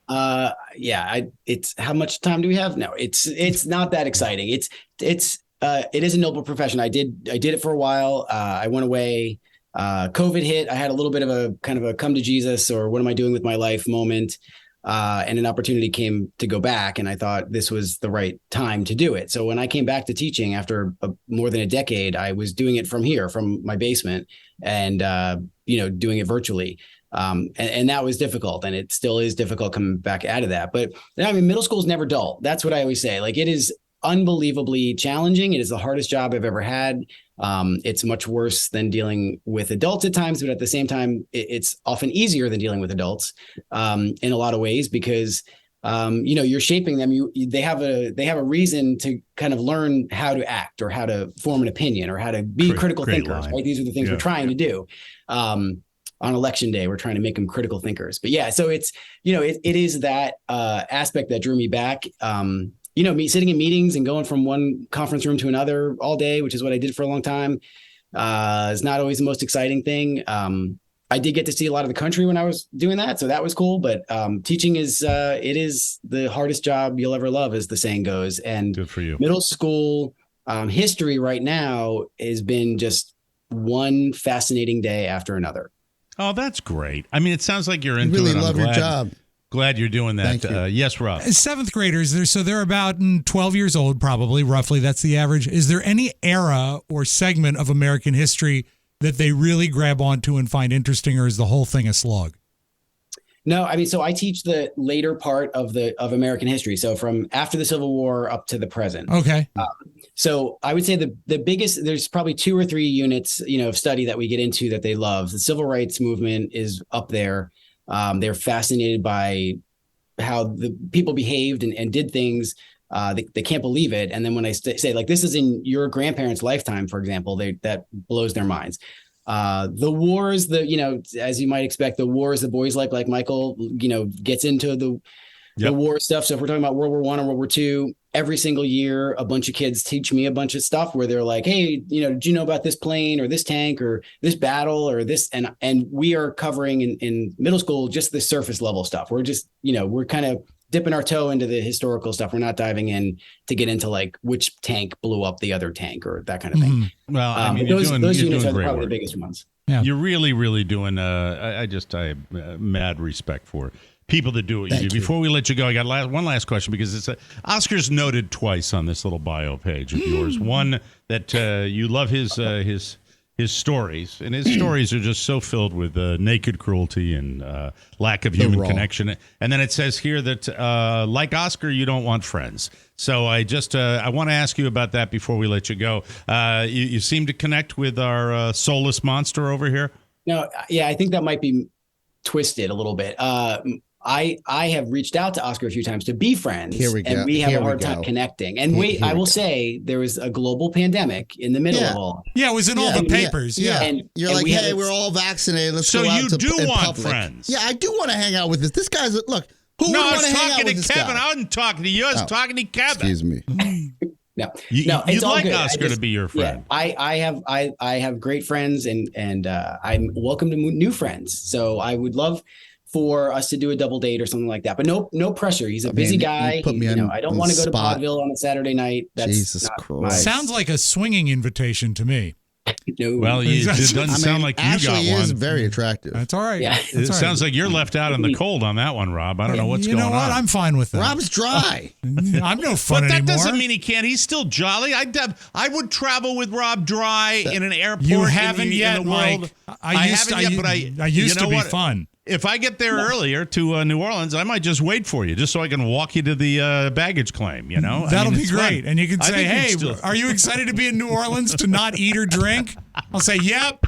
It's how much time do we have? No, it's not that exciting. It is a noble profession. I did it for a while. I went away. COVID hit. I had a little bit of a kind of a come to Jesus, or what am I doing with my life moment. And an opportunity came to go back, and I thought this was the right time to do it. So when I came back to teaching after more than a decade, I was doing it from here, from my basement, and doing it virtually. And that was difficult, and it still is difficult coming back out of that. But I mean, middle school is never dull. That's what I always say. Like, it is unbelievably challenging. It is the hardest job I've ever had. It's much worse than dealing with adults at times, but at the same time, it's often easier than dealing with adults in a lot of ways, because you're shaping them. They have a reason to kind of learn how to act, or how to form an opinion, or how to be critical thinkers. Right? These are the things we're trying to do. On election day, we're trying to make them critical thinkers. But yeah, so it's it is that aspect that drew me back. Me sitting in meetings and going from one conference room to another all day, which is what I did for a long time, is not always the most exciting thing. I did get to see a lot of the country when I was doing that, so that was cool. But teaching is the hardest job you'll ever love, as the saying goes. And good for you. Middle school history right now has been just one fascinating day after another. Oh, that's great. I mean, it sounds like you're into it. You really love your job. Glad you're doing that. Thank you. Yes, Rob. Seventh graders, they're about 12 years old, probably, roughly. That's the average. Is there any era or segment of American history that they really grab onto and find interesting, or is the whole thing a slog? No, I mean, so I teach the later part of American history. So from after the Civil War up to the present. Okay. So I would say the biggest, there's probably 2 or 3 units, of study that we get into that they love. The civil rights movement is up there. They're fascinated by how the people behaved and did things. They can't believe it. And then when I say, like, this is in your grandparents' lifetime, for example, that blows their minds. The wars, as you might expect, the wars the boys like Michael, gets into the war stuff. So if we're talking about World War I or World War II, every single year, a bunch of kids teach me a bunch of stuff where they're like, hey, did you know about this plane or this tank or this battle or this? And we are covering in middle school just the surface level stuff. We're just, we're kind of dipping our toe into the historical stuff. We're not diving in to get into like which tank blew up the other tank or that kind of thing. Mm-hmm. Well, I mean, those units are probably work. The biggest ones. Yeah. You're really, really doing. I have mad respect for people that do what you do. Before we let you go, I got one last question, because it's Oscar's noted twice on this little bio page of yours. One, that you love his stories, and his stories are just so filled with naked cruelty and lack of human connection. And then it says here that like Oscar, you don't want friends. So I want to ask you about that before we let you go. You seem to connect with our soulless monster over here. No, yeah, I think that might be twisted a little bit. I have reached out to Oscar a few times to be friends. Here we go. And we have a hard time connecting. And I will say there was a global pandemic in the middle of all. Yeah, it was in all the papers. Yeah. And you're like, hey, we're all vaccinated. Let's so go out you to do want public. friends. Yeah, I do want to hang out with this. This guy's, look, who would want to hang out with this guy? I wasn't talking to you. I was talking to Kevin. Excuse me. No, you'd all like good. Oscar to be your friend. Yeah, I have great friends, and I'm welcome to new friends. So I would love for us to do a double date or something like that, but no pressure. He's a busy guy. I don't want to go to Podville on a Saturday night. That's Jesus Christ. Sounds like a swinging invitation to me. No. Well, it doesn't sound like you got one. He is very attractive. That's all right. Yeah. It sounds like you're left out in the cold on that one, Rob. I don't know what's going on. You know what? I'm fine with that. Rob's dry. I'm no fun but that anymore. doesn't mean he can't. He's still jolly. I would travel with Rob dry in an airport. You haven't in yet, the world. Mike. I haven't yet, but I used to be fun. If I get there earlier to New Orleans, I might just wait for you, just so I can walk you to the baggage claim. That'll be great. Fun. And you can say, "Hey, are you excited to be in New Orleans to not eat or drink?" I'll say, "Yep."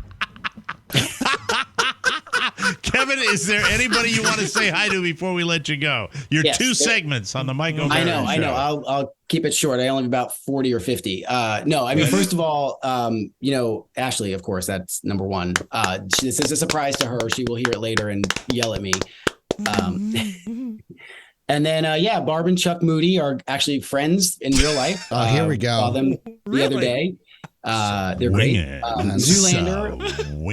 Kevin, is there anybody you want to say hi to before we let you go? Your two segments on the Mike O'Mara Show. I know. I'll keep it short. I only have about 40 or 50. No, I mean, first of all, Ashley, of course, that's number one. This is a surprise to her. She will hear it later and yell at me. And then, Barb and Chuck Moody are actually friends in real life. Here we go. Saw them the other day. They're great. Zoolander.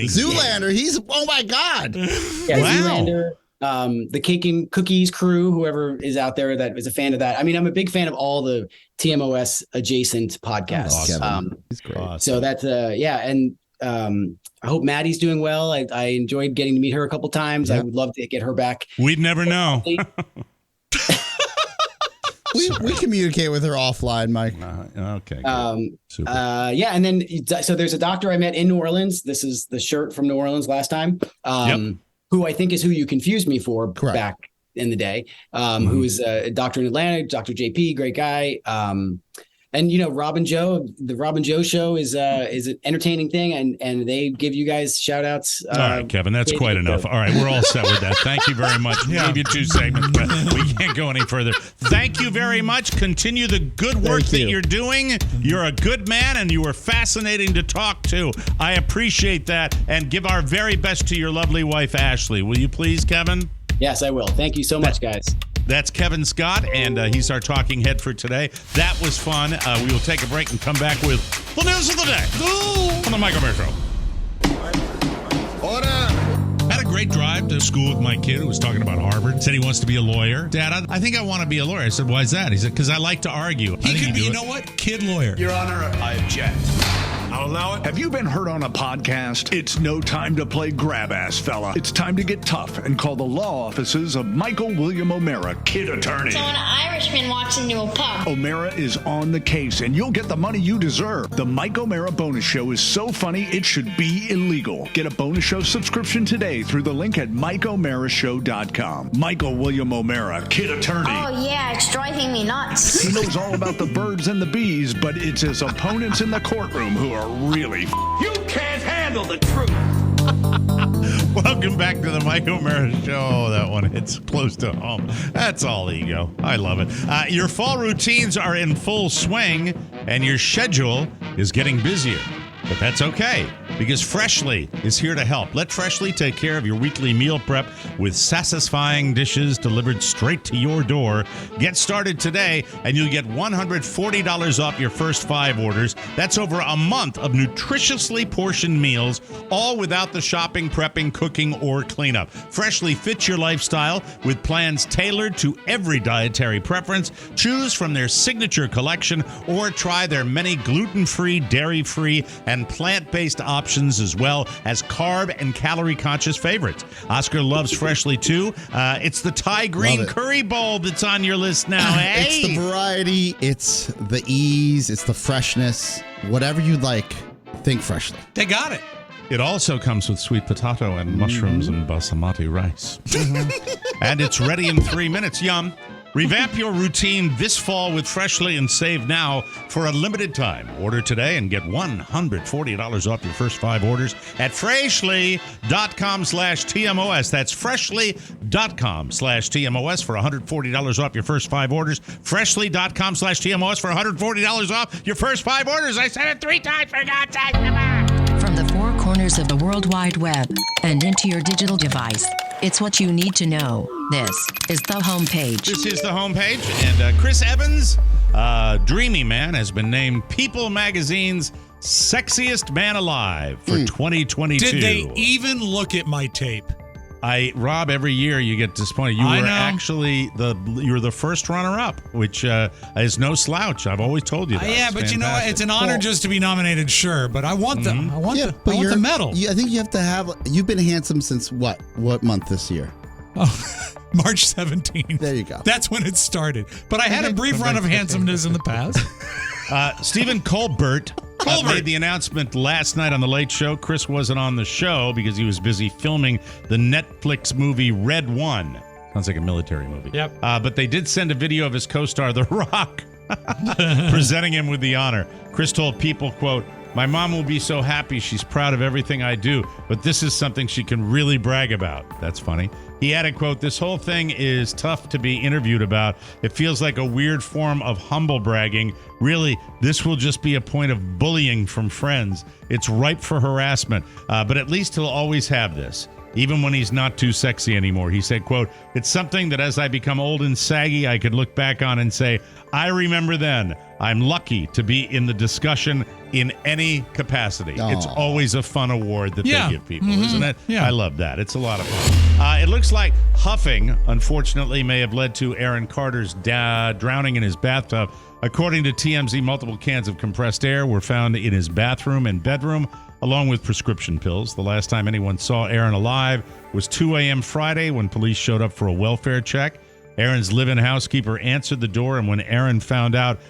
Zoolander. He's, oh my God. Yeah, wow. Zoolander. The Cake and Cookies crew, whoever is out there that is a fan of that. I mean, I'm a big fan of all the TMOS adjacent podcasts. He's great. So that's, and I hope Maddie's doing well. I enjoyed getting to meet her a couple times. Yep. I would love to get her back. We'd never know. We communicate with her offline, Mike. Okay. Super. And then so there's a doctor I met in New Orleans. This is the shirt from New Orleans last time. Who I think is who you confused me for back in the day. Who is a doctor in Atlanta, Dr. JP, great guy. And Rob and Joe, the Rob and Joe show is an entertaining thing, and they give you guys shout outs. All right, Kevin, that's quite enough. All right, we're all set with that. Thank you very much. Gave you two segments, but we can't go any further. Thank you very much. Continue the good work that you're doing. You're a good man, and you were fascinating to talk to. I appreciate that, and give our very best to your lovely wife, Ashley. Will you please, Kevin? Yes, I will. Thank you so much, guys. That's Kevin Scott, and he's our talking head for today. That was fun. We will take a break and come back with the news of the day on the Mike O'Mara Show. Had a great drive to school with my kid who was talking about Harvard. Said he wants to be a lawyer. Dad, I think I want to be a lawyer. I said, why is that? He said, because I like to argue. He could be, you know what? Kid lawyer. Your Honor, I object. I'll allow it. Have you been heard on a podcast? It's no time to play grab ass, fella. It's time to get tough and call the law offices of Michael William O'Mara, kid attorney. So an Irishman walks into a pub. O'Mara is on the case, and you'll get the money you deserve. The Mike O'Mara bonus show is so funny, it should be illegal. Get a bonus show subscription today through the link at MikeO'MaraShow.com. Michael William O'Mara, kid attorney. Oh, yeah, it's driving me nuts. He knows all about the birds and the bees, but it's his opponents in the courtroom who are really you can't handle the truth. Welcome back to the Mike O'Mara Show. That one hits close to home. That's all ego. I love it. Your fall routines are in full swing, and your schedule is getting busier. But that's okay, because Freshly is here to help. Let Freshly take care of your weekly meal prep with satisfying dishes delivered straight to your door. Get started today, and you'll get $140 off your first 5 orders. That's over a month of nutritiously portioned meals, all without the shopping, prepping, cooking, or cleanup. Freshly fits your lifestyle with plans tailored to every dietary preference. Choose from their signature collection or try their many gluten-free, dairy-free, and plant-based options, as well as carb and calorie-conscious favorites. Oscar loves Freshly, too. It's the Thai green curry bowl that's on your list now. Hey! It's the variety. It's the ease. It's the freshness. Whatever you like, think Freshly. They got it. It also comes with sweet potato and mushrooms and basmati rice. And it's ready in 3 minutes. Yum. Revamp your routine this fall with Freshly and save now for a limited time. Order today and get $140 off your first 5 orders at freshly.com/TMOS. That's freshly.com/TMOS for $140 off your first 5 orders. Freshly.com/TMOS for $140 off your first 5 orders. I said it 3 times, for God's sake. From the 4 corners of the World Wide Web and into your digital device, it's what you need to know. This is the homepage. This is the homepage, and Chris Evans, Dreamy Man, has been named People Magazine's Sexiest Man Alive for 2022. Did they even look at my tape? Rob, every year you get disappointed. You were actually the first runner-up, which is no slouch. I've always told you that. Yeah, but you know what? It's an honor just to be nominated, sure. But I want the medal. I think you have to have. You've been handsome since what? What month this year? Oh, March 17th. There you go. That's when it started. But I had a brief run of handsomeness in the past. Stephen Colbert made the announcement last night on The Late Show. Chris wasn't on the show because he was busy filming the Netflix movie Red One. Sounds like a military movie. Yep. But they did send a video of his co-star, The Rock, presenting him with the honor. Chris told People, quote, My mom will be so happy. She's proud of everything I do, but this is something she can really brag about. That's funny. He added, quote, this whole thing is tough to be interviewed about. It feels like a weird form of humble bragging. Really, this will just be a point of bullying from friends. It's ripe for harassment, but at least he'll always have this. Even when he's not too sexy anymore. He said, quote, it's something that as I become old and saggy, I could look back on and say, I remember then. I'm lucky to be in the discussion in any capacity. Aww. It's always a fun award that they give people, isn't it? Yeah. I love that. It's a lot of fun. It looks like huffing, unfortunately, may have led to Aaron Carter's drowning in his bathtub. According to TMZ, multiple cans of compressed air were found in his bathroom and bedroom, along with prescription pills. The last time anyone saw Aaron alive was 2 a.m. Friday when police showed up for a welfare check. Aaron's live-in housekeeper answered the door, and when Aaron found out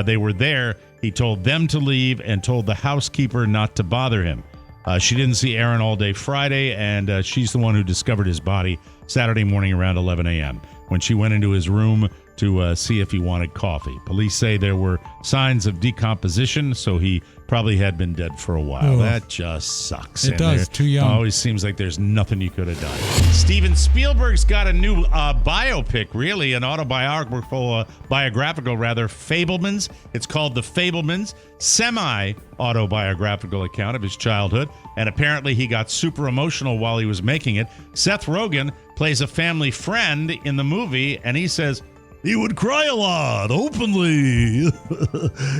they were there, he told them to leave and told the housekeeper not to bother him. She didn't see Aaron all day Friday, and she's the one who discovered his body Saturday morning around 11 a.m. when she went into his room to see if he wanted coffee. Police say there were signs of decomposition, so he probably had been dead for a while. Oh. That just sucks. It does. Too young. Always seems like there's nothing you could have done. Steven Spielberg's got a new biopic, really, an biographical, Fabelmans. It's called The Fabelmans, semi-autobiographical account of his childhood, and apparently he got super emotional while he was making it. Seth Rogen plays a family friend in the movie, and he says, he would cry a lot, openly.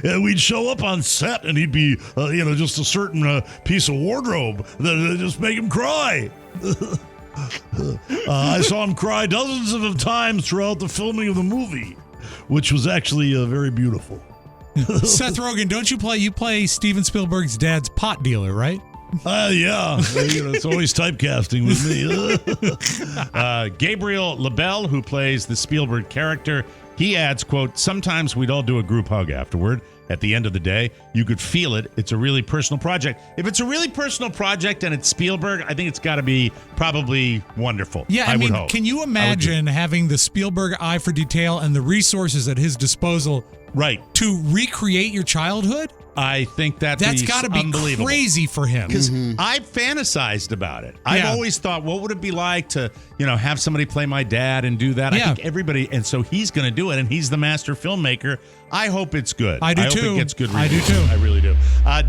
And we'd show up on set, and he'd be, just a certain piece of wardrobe that just make him cry. I saw him cry dozens of times throughout the filming of the movie, which was actually very beautiful. Seth Rogen, don't you play Steven Spielberg's dad's pot dealer, right? Yeah. It's always typecasting with me. Gabriel LaBelle, who plays the Spielberg character, he adds, quote, sometimes we'd all do a group hug afterward. At the end of the day, you could feel it. It's a really personal project. If it's a really personal project and it's Spielberg, I think it's got to be probably wonderful. Yeah, I would mean, hope. can you imagine having the Spielberg eye for detail and the resources at his disposal to recreate your childhood? I think that's got to be crazy for him. Because I've fantasized about it. I've always thought, what would it be like to, have somebody play my dad and do that? I think everybody, and so he's going to do it, and he's the master filmmaker. I hope it's good. I do too. I hope it gets good I do reviews. too. I really do.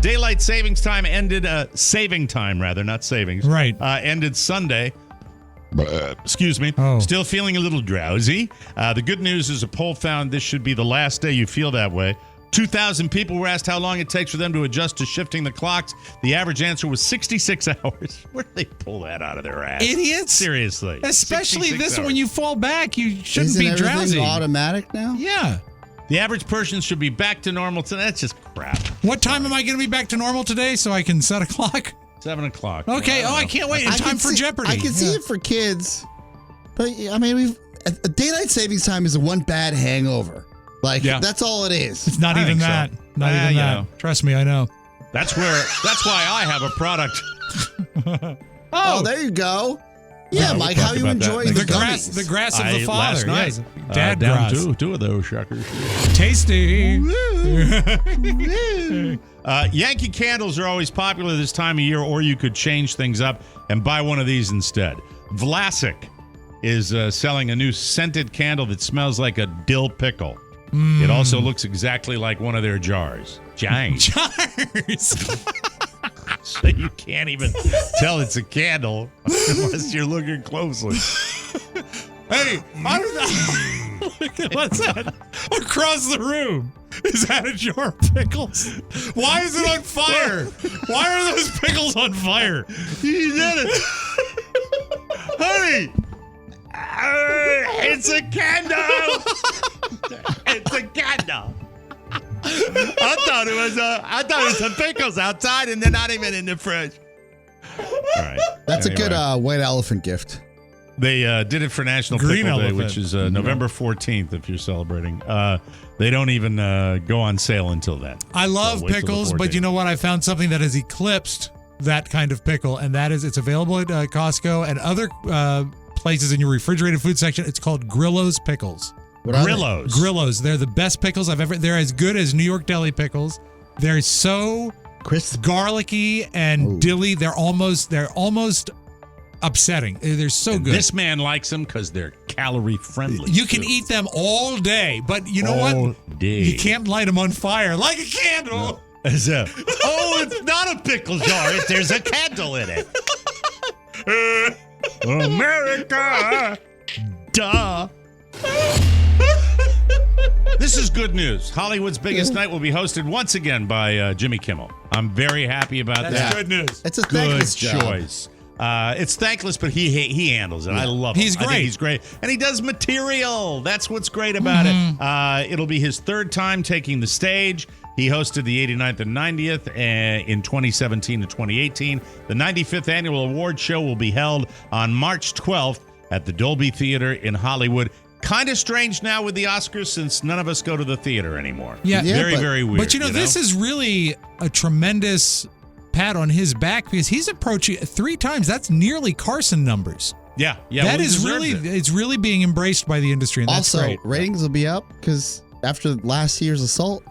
Daylight savings time ended, saving time rather, not savings. Right. Ended Sunday. Excuse me. Oh. Still feeling a little drowsy. The good news is a poll found this should be the last day you feel that way. 2,000 people were asked how long it takes for them to adjust to shifting the clocks. The average answer was 66 hours. Where do they pull that out of their ass? Idiots. Seriously. Especially this hours. when you fall back, you shouldn't be drowsy. Isn't everything automatic now? Yeah. The average person should be back to normal. That's just crap. What time am I going to be back to normal today so I can set a clock? 7 o'clock. Okay. I can't wait. In time for Jeopardy. I can see it for kids. But, I mean, a daylight savings time is a one bad hangover. That's all it is. It's not even that. So. Not even that. Trust me, I know. That's why I have a product. Oh, there you go. Yeah, Mike, how you enjoying the grass? The grass of the father. Last night, yes. Dad down grass. two of those suckers. Tasty. Yankee candles are always popular this time of year, or you could change things up and buy one of these instead. Vlasic is selling a new scented candle that smells like a dill pickle. It also looks exactly like one of their jars. Jars. So you can't even tell it's a candle unless you're looking closely. Hey, what's that? Across the room. Is that a jar of pickles? Why is it on fire? Why are those pickles on fire? He did it. Honey, it's a candle. It's a candle. I thought it was some pickles outside, and they're not even in the fridge. All right, that's a good white elephant gift. They did it for National Green Pickle Day, elephant. which is November 14th. If you're celebrating, they don't even go on sale until then. I love pickles, but you know what? I found something that has eclipsed that kind of pickle, and that is it's available at Costco and other places in your refrigerated food section. It's called Grillo's Pickles. Grillo's. Grillo's. They're the best pickles I've ever. They're as good as New York Deli pickles. They're so Crisp, garlicky, and dilly. They're almost upsetting. They're so good. This man likes them because they're calorie friendly. You can eat them all day, but you know what? You can't light them on fire like a candle. No. It's not a pickle jar. There's a candle in it. America. Duh. This is good news. Hollywood's biggest night will be hosted once again by Jimmy Kimmel. I'm very happy about that. That's good news. It's a thankless good choice. It's thankless, but he handles it. I love him. He's great. I think he's great. And he does material. That's what's great about it. It'll be his third time taking the stage. He hosted the 89th and 90th in 2017 and 2018. The 95th annual award show will be held on March 12th at the Dolby Theater in Hollywood. Kind of strange now with the Oscars since none of us go to the theater anymore. Yeah, very weird. But this is really a tremendous pat on his back because he's approaching 3 times. That's nearly Carson numbers. Yeah. That is really, it's really being embraced by the industry. And that's also, great. ratings will be up because after last year's assault,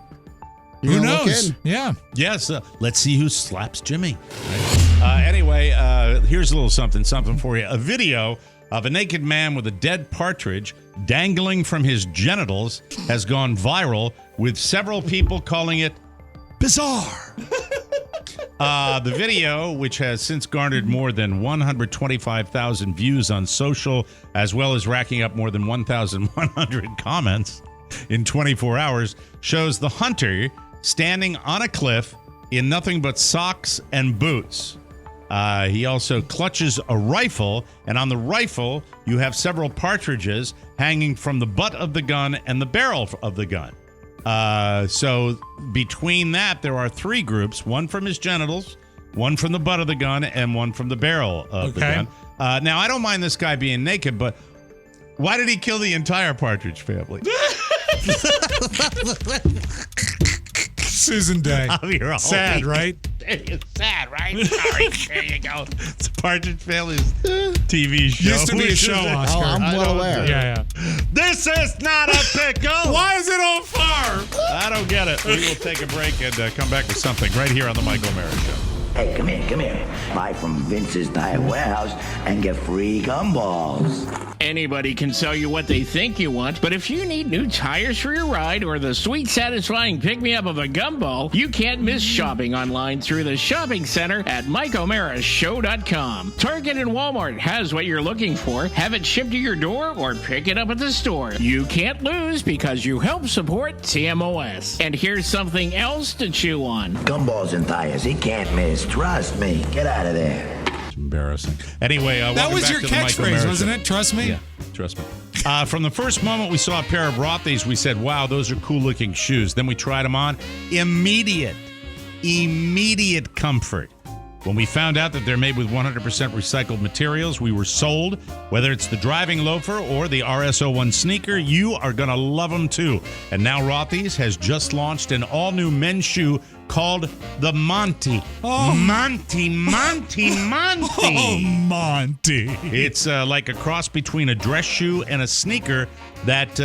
who knows? Yeah. Yes. Let's see who slaps Jimmy. Right. Anyway, here's a little something for you. A video of a naked man with a dead partridge dangling from his genitals has gone viral, with several people calling it bizarre. The video, which has since garnered more than 125,000 views on social, as well as racking up more than 1,100 comments in 24 hours, shows the hunter standing on a cliff in nothing but socks and boots. He also clutches a rifle, and on the rifle, you have several partridges hanging from the butt of the gun and the barrel of the gun. So between that, there are 3 groups, one from his genitals, one from the butt of the gun, and one from the barrel of the gun. Now, I don't mind this guy being naked, but why did he kill the entire partridge family? Susan Day. Sad, right? It's sad, right? Sorry. There you go. It's Partridge Family's TV show. Used to be a show, Oscar. Oh, I'm well aware. Yeah. This is not a pickle. Why is it on fire? I don't get it. We will take a break and come back with something right here on the Mike O'Mara Show. Hey, come here. Buy from Vince's Tire Warehouse and get free gumballs. Anybody can sell you what they think you want, but if you need new tires for your ride or the sweet, satisfying pick-me-up of a gumball, you can't miss shopping online through the shopping center at MikeO'MaraShow.com. Target and Walmart has what you're looking for. Have it shipped to your door or pick it up at the store. You can't lose because you help support TMOS. And here's something else to chew on. Gumballs and tires, he can't miss. Trust me. Get out of there. It's embarrassing. Anyway, that was your catchphrase, wasn't it? Trust me? Yeah, trust me. From the first moment we saw a pair of Rothy's, we said, wow, those are cool-looking shoes. Then we tried them on. Immediate comfort. When we found out that they're made with 100% recycled materials, we were sold. Whether it's the driving loafer or the RS01 sneaker, you are going to love them too. And now Rothy's has just launched an all-new men's shoe called the Monty. Oh. Monty. Oh, Monty. It's like a cross between a dress shoe and a sneaker that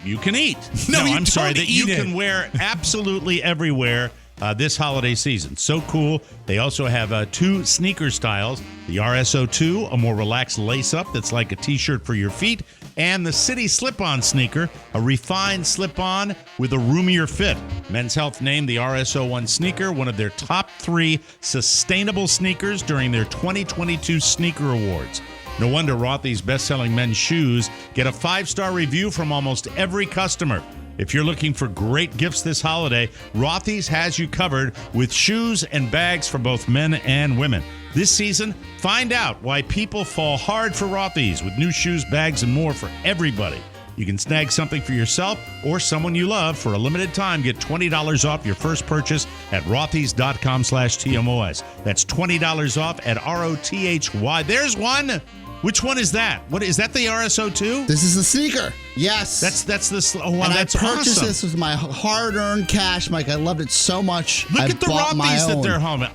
you can eat. I'm sorry, that you can wear absolutely everywhere this holiday season. So cool. They also have 2 sneaker styles. The RSO2, a more relaxed lace-up that's like a t-shirt for your feet, and the City Slip-On sneaker, a refined slip-on with a roomier fit. Men's Health named the RSO1 sneaker one of their top 3 sustainable sneakers during their 2022 Sneaker Awards. No wonder Rothy's best-selling men's shoes get a 5-star review from almost every customer. If you're looking for great gifts this holiday, Rothy's has you covered with shoes and bags for both men and women. This season, find out why people fall hard for Rothy's with new shoes, bags, and more for everybody. You can snag something for yourself or someone you love for a limited time. Get $20 off your first purchase at rothys.com/TMOS. That's $20 off at ROTHY. There's one. Which one is that? What is that? The RSO2? This is the sneaker. Yes. That's the. Oh, wow, and that's I purchased awesome. this with my hard-earned cash, Mike. I loved it so much. Look I at the bought Rothy's that own. they're home.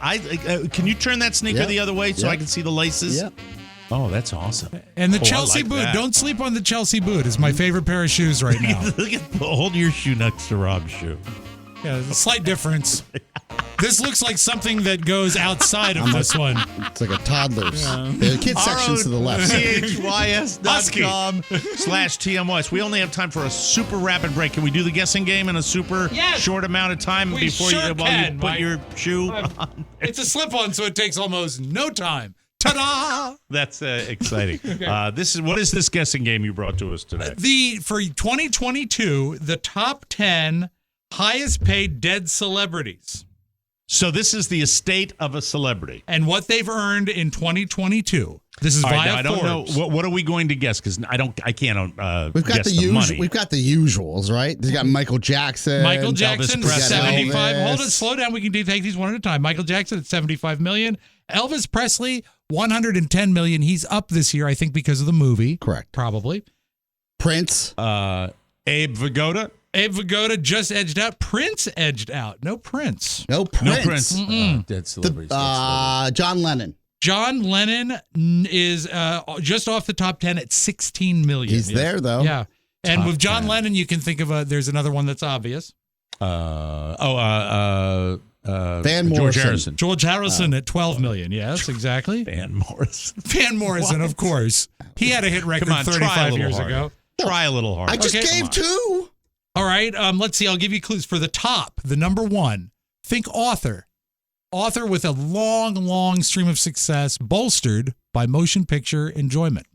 Can you turn that sneaker the other way so I can see the laces? Yep. Oh, that's awesome. And the Chelsea boot. That. Don't sleep on the Chelsea boot. It's my favorite pair of shoes right now. Hold your shoe next to Rob's shoe. Yeah, there's a slight difference. This looks like something that goes outside of this one. It's like a toddler's. The kids section's to the left. CHYS.com/TMOS. We only have time for a super rapid break. Can we do the guessing game in a super short amount of time We before sure you can, put Mike. your shoe on? It's a slip-on, so it takes almost no time. Ta-da! That's exciting. Okay. What is this guessing game you brought to us today? For 2022, the top 10 highest paid dead celebrities. So this is the estate of a celebrity. And what they've earned in 2022. This is All right, via now, I don't Forbes. know. What are we going to guess? Because I can't We've got guess the money. We've got the usuals, right? They got Michael Jackson. Michael Jackson, Elvis Presley. 75. Hold it, Elvis. slow down. We can take these one at a time. Michael Jackson at 75 million. Elvis Presley, 110 million. He's up this year, I think, because of the movie. Correct. Probably. Prince. Abe Vigoda. Abe Vigoda just edged out. Prince edged out. No Prince. No Prince. Dead celebrities. John Lennon. John Lennon is just off the top 10 at 16 million. He's there, though. Yeah. And Top with John 10. Lennon, you can think of there's another one that's obvious. Van George Morrison. Harrison. George Harrison at 12 million. Yes, exactly. Van Morrison. Van Morrison, of course. He had a hit record Come on, try a 35 little years harder. ago. Try a little harder. I just gave two. All right. Let's see. I'll give you clues. For the top, the number one, think author. Author with a long, long stream of success, bolstered by motion picture enjoyment.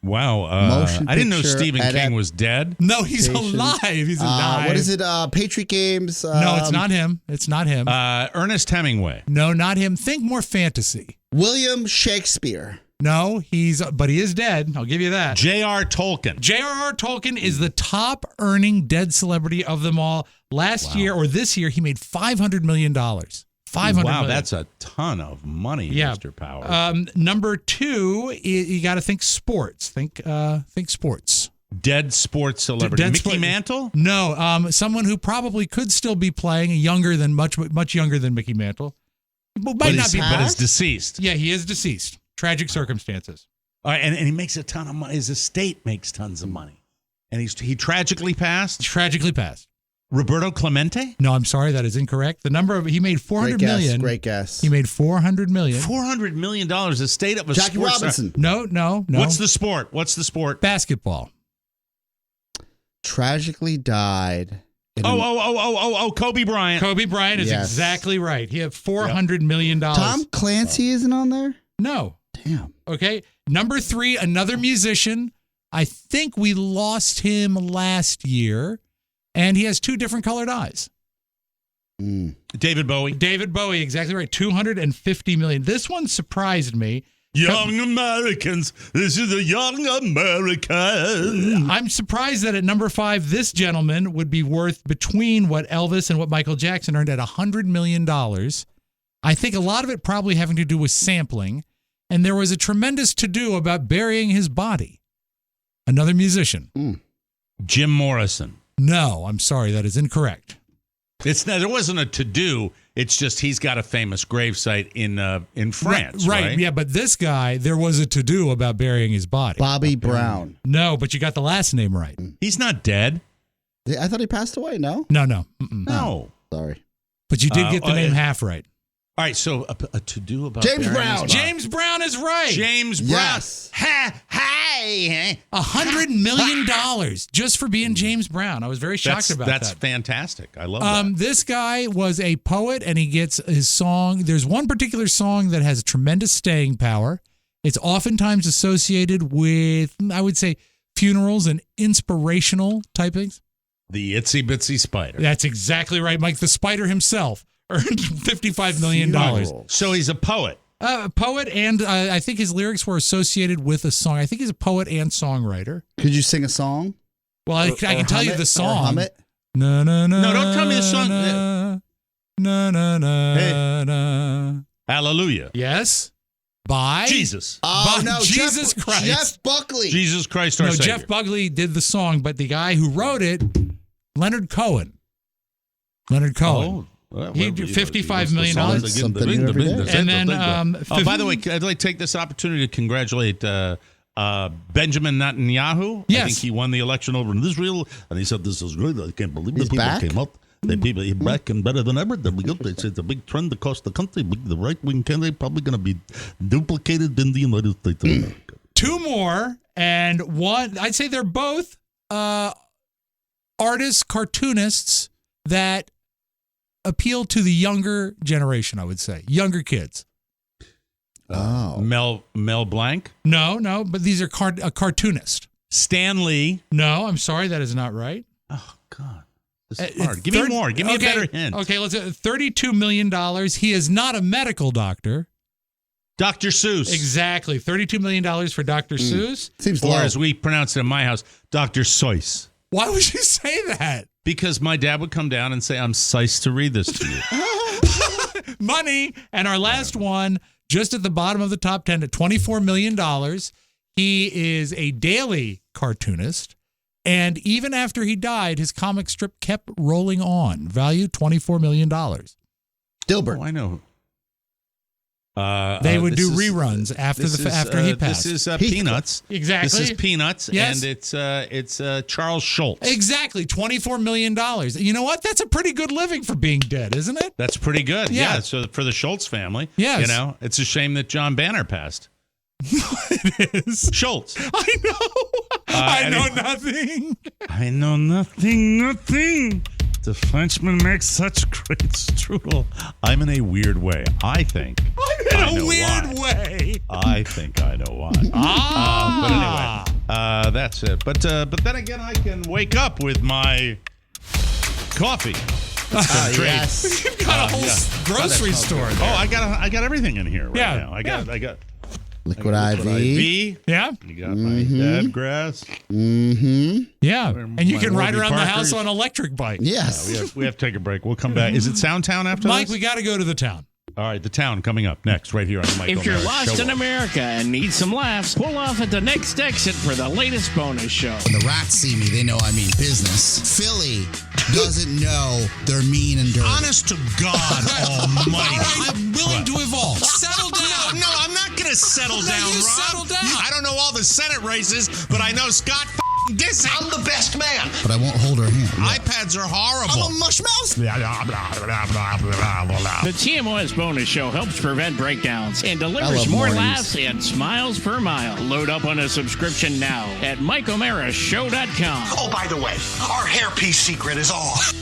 Wow. Motion I didn't know picture Stephen King was dead. No, he's alive. He's alive. What is it? Patriot Games? No, it's not him. It's not him. Ernest Hemingway. No, not him. Think more fantasy. William Shakespeare. No, but he is dead. I'll give you that. J.R. Tolkien. J.R.R. Tolkien is the top earning dead celebrity of them all. Last year or this year, he made $500 million. $500 million. That's a ton of money, Yeah. Mr. Powers. Number two, you got to think sports. Think sports. Dead sports celebrity. Dead Mickey sport- Mantle? No, someone who probably could still be playing, much younger than Mickey Mantle. But is deceased. Yeah, he is deceased. Tragic circumstances. All right, and he makes a ton of money. His estate makes tons of money. And he tragically passed? Tragically passed. Roberto Clemente? No, I'm sorry, that is incorrect. The number of he made $400 million. Great guess. He made $400 million. $400 million. Estate of a Jackie sports Robinson. No. What's the sport? Basketball. Tragically died. Kobe Bryant. Kobe Bryant is Yes. exactly right. He had $400 million. Tom Clancy isn't on there? No. Damn. Okay. Number three, another musician. I think we lost him last year, and he has two different colored eyes. David Bowie. David Bowie, exactly right. $250 million. This one surprised me. Young Americans. This is a young American. I'm surprised that at number five, this gentleman would be worth between what Elvis and what Michael Jackson earned at $100 million. I think a lot of it probably having to do with sampling. And there was a tremendous to-do about burying his body. Another musician. Jim Morrison. No, I'm sorry. That is incorrect. There wasn't a to-do. It's just he's got a famous gravesite in France, right? Yeah, but this guy, there was a to-do about burying his body. Bobby Brown. No, but you got the last name right. He's not dead. I thought he passed away, no? No. No. Sorry. But you did get the name half right. All right, so a to-do about James burying Brown. his body. James Brown is right. James Brown. Yes. Hey. $100 million just for being James Brown. I was very shocked about that. That's fantastic. I love that. This guy was a poet, and he gets his song. There's one particular song that has tremendous staying power. It's oftentimes associated with, I would say, funerals and inspirational type things. The Itsy Bitsy Spider. That's exactly right, Mike. The Spider himself earned $55 million. So he's a poet. Poet, and I think his lyrics were associated with a song. I think he's a poet and songwriter. Could you sing a song? Well, I can tell you the song. Or hum it? No, No, don't tell me the song. No. Hallelujah. Yes. By Jesus. Oh, by no. Jesus Christ. Jeff Buckley. Jesus Christ, our Savior. Jeff Buckley did the song, but the guy who wrote it, Leonard Cohen. He did $55 million. And then, by the way, I'd like to take this opportunity to congratulate Benjamin Netanyahu. Yes. I think he won the election over in Israel, and he said, "This is great. I can't believe the people back? came up The people are back and better than ever. It's a big trend across the country. The right-wing candidate probably going to be duplicated in the United States of America. Two more, and one, I'd say they're both artists, cartoonists that appeal to the younger generation, I would say. Younger kids. Mel Blanc? No, but these are a cartoonist. Stan Lee? No, I'm sorry, that is not right. Oh, God. This is hard. Give me more. Give me a better hint. Okay, let's $32 million. He is not a medical doctor. Dr. Seuss. Exactly. $32 million for Dr. Seuss. Seems or low. as we pronounce it in my house, Dr. Seuss. Why would you say that? Because my dad would come down and say, I'm Seuss to read this to you. Money. And our last one, just at the bottom of the top 10 at $24 million. He is a daily cartoonist. And even after he died, his comic strip kept rolling on. Value $24 million. Dilbert. Oh, I know. They would do reruns after he passed. This is Peanuts. Exactly. This is Peanuts, yes. And it's Charles Schultz. Exactly, $24 million. You know what? That's a pretty good living for being dead, isn't it? That's pretty good. Yeah. So for the Schultz family, yes. It's a shame that John Banner passed. It is. Schultz. I know. I know nothing. I know nothing. The Frenchman makes such great strudel. I'm in a weird way. I think. I'm in a weird way. I think I know why. But anyway, that's it. But then again, I can wake up with my coffee. Yes. You've got a whole grocery store there. Oh, I got everything in here now. I got Liquid IV. Yeah. You got my dab grass. Mm-hmm. Yeah. And you can ride around the house on an electric bike. Yes. We have to take a break. We'll come back. Is it Soundtown after Mike, this? we got to go to the town. All right, the town coming up next, right here on the Michael If you're Mara lost Show. in America and need some laughs, pull off at the next exit for the latest bonus show. When the rats see me, they know I mean business. Philly doesn't know they're mean and dirty. Honest to God almighty. I'm willing to evolve. Settle down. No, I'm not going to settle down, you Rob. settle down. I don't know all the Senate races, but I know Scott Disick. I'm the best man. But I won't hold her hand. iPads are horrible. I'm a mush mouth. The TMOS bonus show helps prevent breakdowns and delivers more laughs and smiles per mile. Load up on a subscription now at MikeO'MaraShow.com. Oh, by the way, our hairpiece secret is off.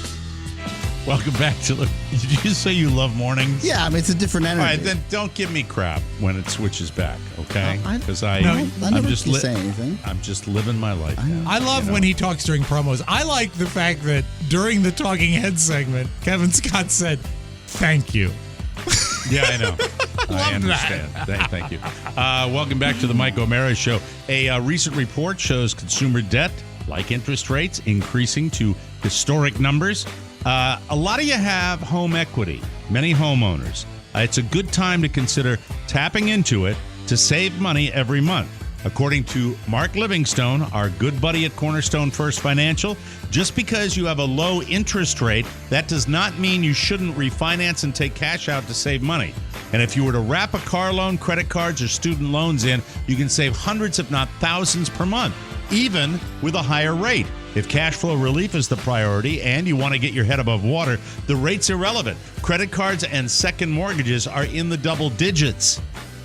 Welcome back to the. Did you say you love mornings? Yeah, I mean, it's a different energy. All right, then don't give me crap when it switches back, okay? Because I never say anything. I'm just living my life now. I love when he talks during promos. I like the fact that during the Talking Head segment, Kevin Scott said, "Thank you." Yeah, I know. I understand. Thank you. Welcome back to the Mike O'Mara Show. A recent report shows consumer debt, like interest rates, increasing to historic numbers. A lot of you have home equity, many homeowners. It's a good time to consider tapping into it to save money every month. According to Mark Livingstone, our good buddy at Cornerstone First Financial, just because you have a low interest rate, that does not mean you shouldn't refinance and take cash out to save money. And if you were to wrap a car loan, credit cards, or student loans in, you can save hundreds, if not thousands per month, even with a higher rate. If cash flow relief is the priority and you want to get your head above water, the rate's irrelevant. Credit cards and second mortgages are in the double digits.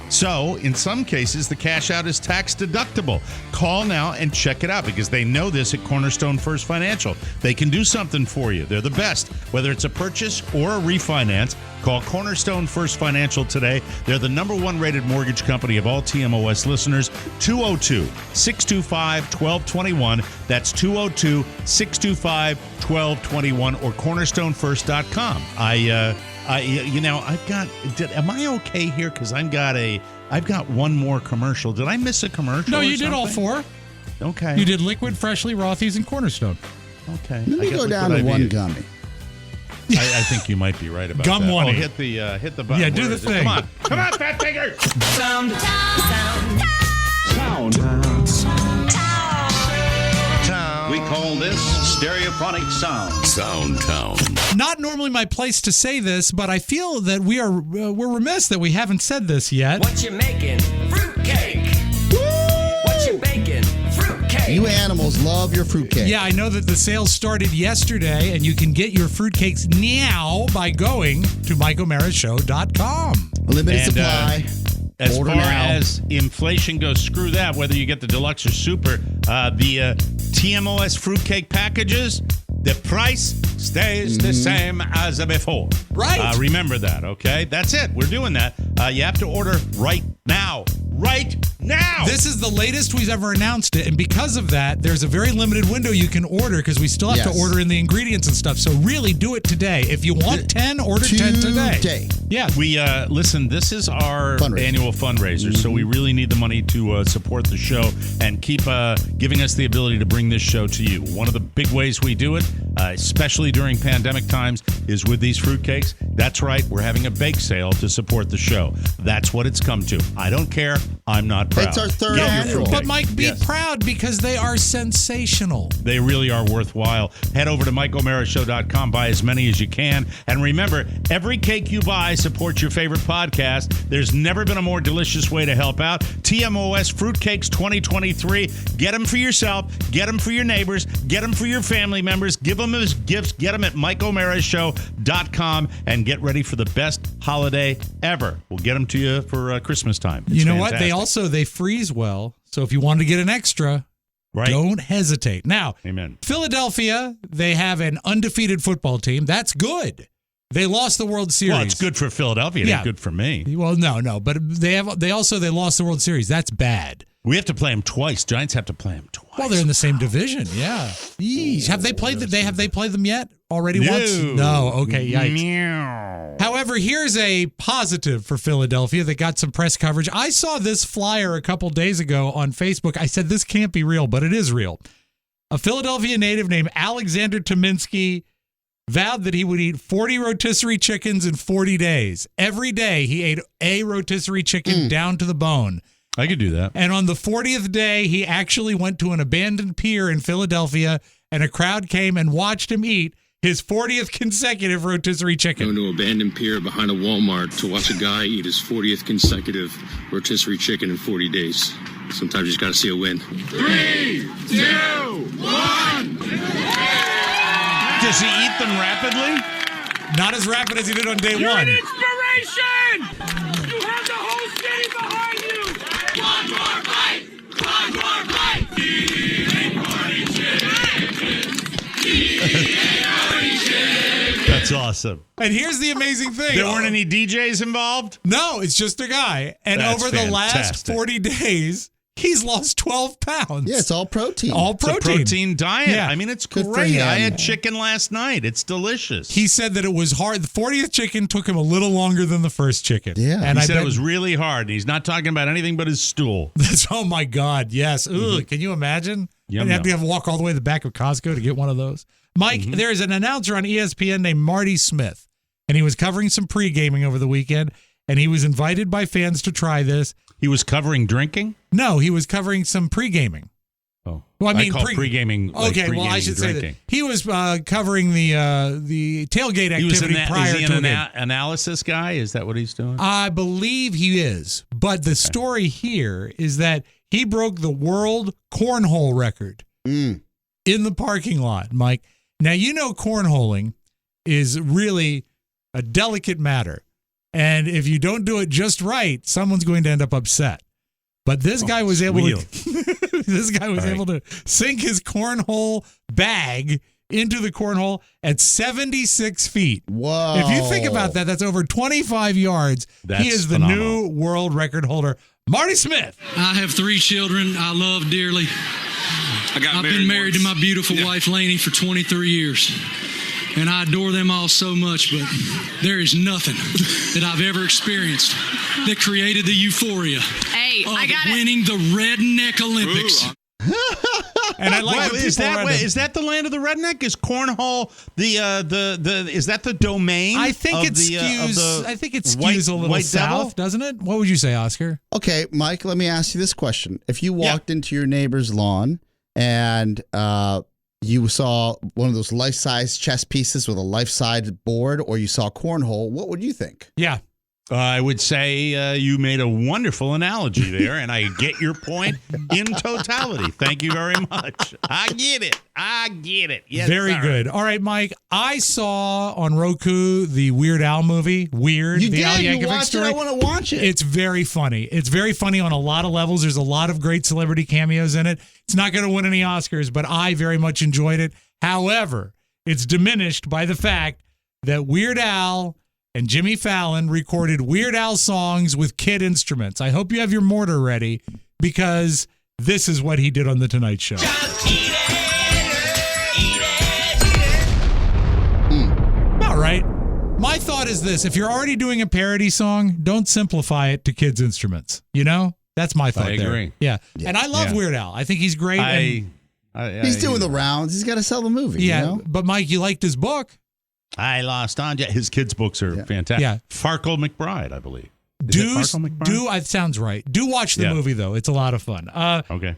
So, in some cases, the cash out is tax deductible. Call now and check it out because they know this at Cornerstone First Financial. They can do something for you. They're the best. Whether it's a purchase or a refinance, call Cornerstone First Financial today. They're the #1 rated mortgage company of all TMOS listeners. 202-625-1221. That's 202-625-1221 or cornerstonefirst.com. Am I okay here? Because I've got one more commercial. Did I miss a commercial? No, you did all four. Okay. You did Liquid, Freshly, Rothy's, and Cornerstone. Okay. Let me go down to one gummy. I think you might be right about Gum that. one. Oh, hit the button. Yeah, do Where the is it? thing. Come on, Fat Finger. Sound. We call this stereophonic sound. Soundtown. Not normally my place to say this, but I feel that we're remiss that we haven't said this yet. What you making? Fruitcake. What you baking? Fruitcake. You animals love your fruitcake. Yeah, I know that the sale started yesterday, and you can get your fruitcakes now by going to MikeO'MaraShow.com. Limited supply. As Order far now. as inflation goes, screw that. Whether you get the deluxe or super, the TMOS fruitcake packages, the price stays the same as before. Right. Remember that, okay? That's it. We're doing that. You have to order right now. Right now. This is the latest we've ever announced it, and because of that, there's a very limited window you can order because we still have to order in the ingredients and stuff. So really do it today. If you want 10, order 10 today. Yeah. We listen, this is our annual fundraiser, so we really need the money to support the show and keep giving us the ability to bring this show to you. One of the big ways we do it, especially during pandemic times, is with these fruitcakes. That's right, we're having a bake sale to support the show. That's what it's come to. I don't care. I'm not proud. It's our third Get your annual. fruitcake. But Mike, be proud because they are sensational. They really are worthwhile. Head over to MikeO'MaraShow.com. Buy as many as you can. And remember, every cake you buy supports your favorite podcast. There's never been a more delicious way to help out. TMOS Fruitcakes 2023. Get them for yourself. Get them for your neighbors. Get them for your family members. Give them as gifts. Get them at MikeO'MaraShow.com and get ready for the best holiday ever. We'll get them to you for Christmas time. It's You know what? fantastic. They freeze well. So if you want to get an extra, don't hesitate. Now, Amen. Philadelphia, they have an undefeated football team. That's good. They lost the World Series. Well, it's good for Philadelphia. It ain't good for me. Well, no, but they lost the World Series. That's bad. We have to play them twice. Giants have to play them twice. Well, they're in the same division. Yeah. Yeesh. Have they played Have they played them yet? Already No. once? No. Okay. Yikes. Meow. However, here's a positive for Philadelphia that got some press coverage. I saw this flyer a couple days ago on Facebook. I said, this can't be real, but it is real. A Philadelphia native named Alexander Tominski vowed that he would eat 40 rotisserie chickens in 40 days. Every day he ate a rotisserie chicken down to the bone. I could do that. And on the 40th day, he actually went to an abandoned pier in Philadelphia, and a crowd came and watched him eat his 40th consecutive rotisserie chicken. Going to an abandoned pier behind a Walmart to watch a guy eat his 40th consecutive rotisserie chicken in 40 days. Sometimes you just got to see a win. 3, 2, 1. Does he eat them rapidly? Not as rapid as he did on day You're one. an inspiration! You have the whole city behind you! One more fight! One more fight! Eating 40 chickens! That's awesome. And here's the amazing thing. There weren't any DJs involved? No, it's just a guy. And That's over the last fantastic. 40 days, he's lost 12 pounds. Yeah, it's all protein. All It's a protein. protein diet. Yeah. I mean, it's Good for great. him. I had chicken last night. It's delicious. He said that it was hard. The 40th chicken took him a little longer than the first chicken. Yeah. And he I said bet it was really hard. He's not talking about anything but his stool. That's, oh my God, yes. Ugh, can you imagine? Yum, I'd have to yum. walk all the way to the back of Costco to get one of those. Mike, there is an announcer on ESPN named Marty Smith, and he was covering some pre-gaming over the weekend, and he was invited by fans to try this. He was covering drinking? No, he was covering some pre-gaming. Oh. Well, I mean, call pre-gaming like okay, well, I pre-gaming should say drinking. that he was covering the tailgate He was activity prior is he to an the game. analysis guy? Is that what he's doing? I believe he is. But the story here is that he broke the world cornhole record in the parking lot, Mike. Now, you know cornholing is really a delicate matter. And if you don't do it just right, someone's going to end up upset. But this guy was able to this guy was able to sink his cornhole bag into the cornhole at 76 feet. Whoa. If you think about that, that's over 25 yards. That's he is the phenomenal. new world record holder, Marty Smith. I have 3 children I love dearly. I've been married to my beautiful wife, Lainey, for 23 years. And I adore them all so much, but there is nothing that I've ever experienced that created the euphoria of winning the Redneck Olympics. And I like Is that the land of the redneck? Is cornhole the is that the domain? I think it skews a little south, doesn't it? What would you say, Oscar? Okay, Mike, let me ask you this question. If you walked into your neighbor's lawn and you saw one of those life-size chess pieces with a life-size board, or you saw cornhole, what would you think? Yeah. I would say you made a wonderful analogy there, and I get your point in totality. Thank you very much. I get it. Yes, very sir. good. All right, Mike. I saw on Roku the Weird Al movie. Weird. You the did. Al You Yankovic watched story. it. I want to watch it. It's very funny. It's very funny on a lot of levels. There's a lot of great celebrity cameos in it. It's not going to win any Oscars, but I very much enjoyed it. However, it's diminished by the fact that Weird Al and Jimmy Fallon recorded Weird Al songs with kid instruments. I hope you have your mortar ready, because this is what he did on The Tonight Show. All right. My thought is this. If you're already doing a parody song, don't simplify it to kids' instruments. You know? That's my thought there. agree. Yeah. And I love Weird Al. I think he's great. He's doing the rounds. He's got to sell the movie. Yeah. You know? But, Mike, you liked his book. I lost on his kids' books are fantastic. Yeah. Farkle McBride, I believe. It sounds right. Do watch the movie, though. It's a lot of fun. Okay.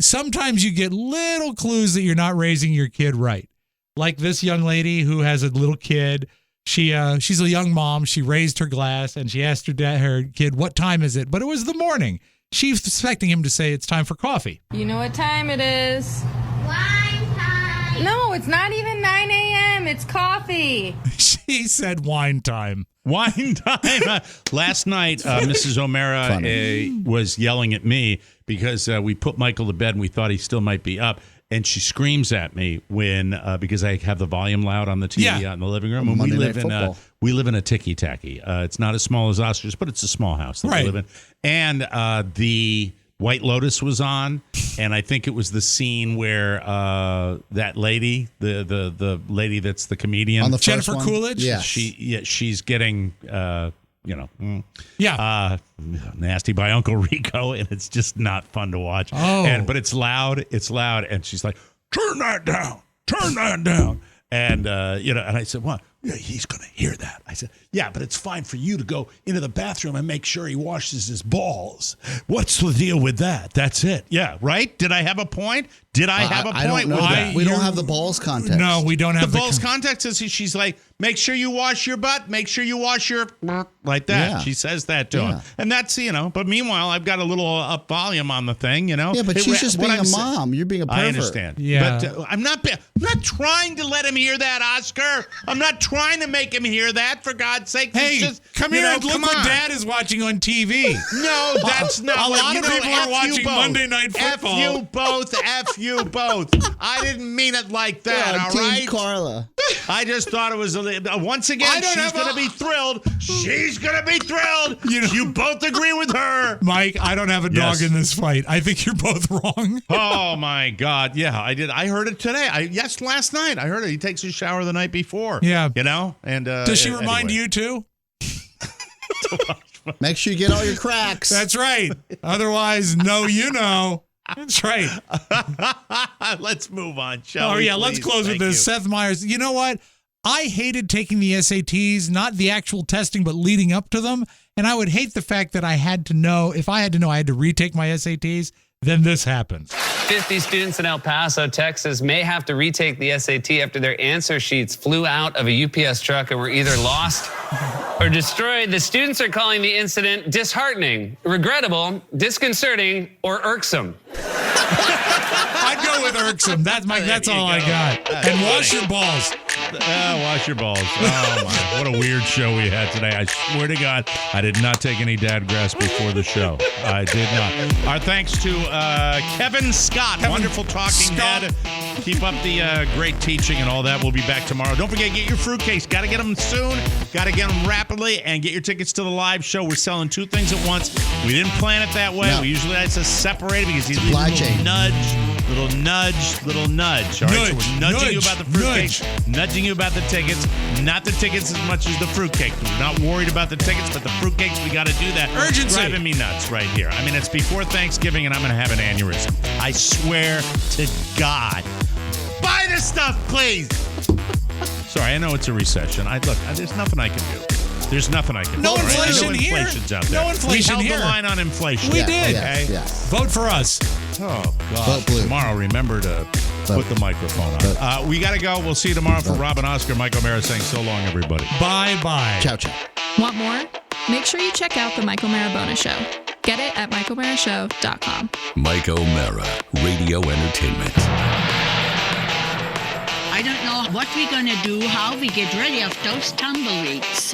Sometimes you get little clues that you're not raising your kid right. Like this young lady who has a little kid. She's a young mom. She raised her glass and she asked her kid, "What time is it?" But it was the morning. She's expecting him to say it's time for coffee. You know what time it is? Wine time. No, it's not even 9 a.m. It's coffee. She said wine time. Wine time. Last night, Mrs. O'Mara was yelling at me because we put Michael to bed and we thought he still might be up. And she screams at me when because I have the volume loud on the TV out in the living room. And we live in a ticky tacky. It's not as small as Oscars, but it's a small house that we live in. And the White Lotus was on, and I think it was the scene where that lady, the lady that's the comedian, on the Jennifer Coolidge. Yeah, she's getting nasty by Uncle Rico, and it's just not fun to watch. But it's loud, and she's like, turn that down. And and I said, what? Yeah, he's going to hear that. I said, yeah, but it's fine for you to go into the bathroom and make sure he washes his balls. What's the deal with that? That's it. Yeah, right? Did I have a point? I don't know that. We don't have the balls context. No, we don't have the balls context. Is she's like, make sure you wash your butt. Make sure you wash your like that. Yeah. She says that to him, and that's But meanwhile, I've got a little up volume on the thing. Yeah, but she's just being a mom. You're being a pervert. I understand. Yeah, but I'm not trying to let him hear that, Oscar. I'm not trying to make him hear that. For God's sake, hey, come here and look what Dad is watching on TV. No, that's not. A lot of people are watching Monday Night Football. F you both. I didn't mean it like that, all right? Carla. I just thought it was, once again, she's going to be thrilled. She's going to be thrilled. You both agree with her. Mike, I don't have a dog in this fight. I think you're both wrong. Oh, my God. Yeah, I did. I heard it today. Last night. I heard it. He takes his shower the night before. Yeah. And does she remind you, too? Make sure you get all your cracks. That's right. Otherwise, That's right. Let's move on, shall we? Oh, yeah, let's close with this. Seth Meyers. You know what? I hated taking the SATs, not the actual testing, but leading up to them. And I would hate the fact that I had to know, if I had to know I had to retake my SATs, then this happens. 50 students in El Paso, Texas may have to retake the SAT after their answer sheets flew out of a UPS truck and were either lost or destroyed. The students are calling the incident disheartening, regrettable, disconcerting, or irksome. I'd go with irksome. That's all I got. And wash your balls. Wash your balls. Oh, my. What a weird show we had today. I swear to God, I did not take any dadgrass before the show. I did not. Our thanks to Kevin Scott, wonderful talking head. Keep up the great teaching and all that. We'll be back tomorrow. Don't forget, get your fruitcakes. Got to get them soon. Got to get them rapidly. And get your tickets to the live show. We're selling two things at once. We didn't plan it that way. No. We usually like to separate it because he's a little nudge. All right, so we're nudging you about the fruitcakes, nudging you about the tickets. Not the tickets as much as the fruitcake. We're not worried about the tickets, but the fruitcakes, we got to do that. Urgency. It's driving me nuts right here. I mean, it's before Thanksgiving, and I'm going to have an aneurysm. I swear to God. Buy this stuff, please. Sorry, I know it's a recession. There's nothing I can do. There's nothing I can do. No inflation here. Inflation's out there. No inflation we here. held the line on inflation. We did. Okay? Yes. Vote for us. Oh, God. Vote blue. Tomorrow, remember to put the microphone on. We got to go. We'll see you tomorrow for Rob and Oscar. Mike O'Mara saying so long, everybody. Bye-bye. Ciao, ciao. Want more? make sure you check out the Mike O'Mara Bonus Show. Get it at MikeO'MaraShow.com. Mike O'Mara, Radio Entertainment. I don't know what we're going to do, how we get rid of those tumbleweeds.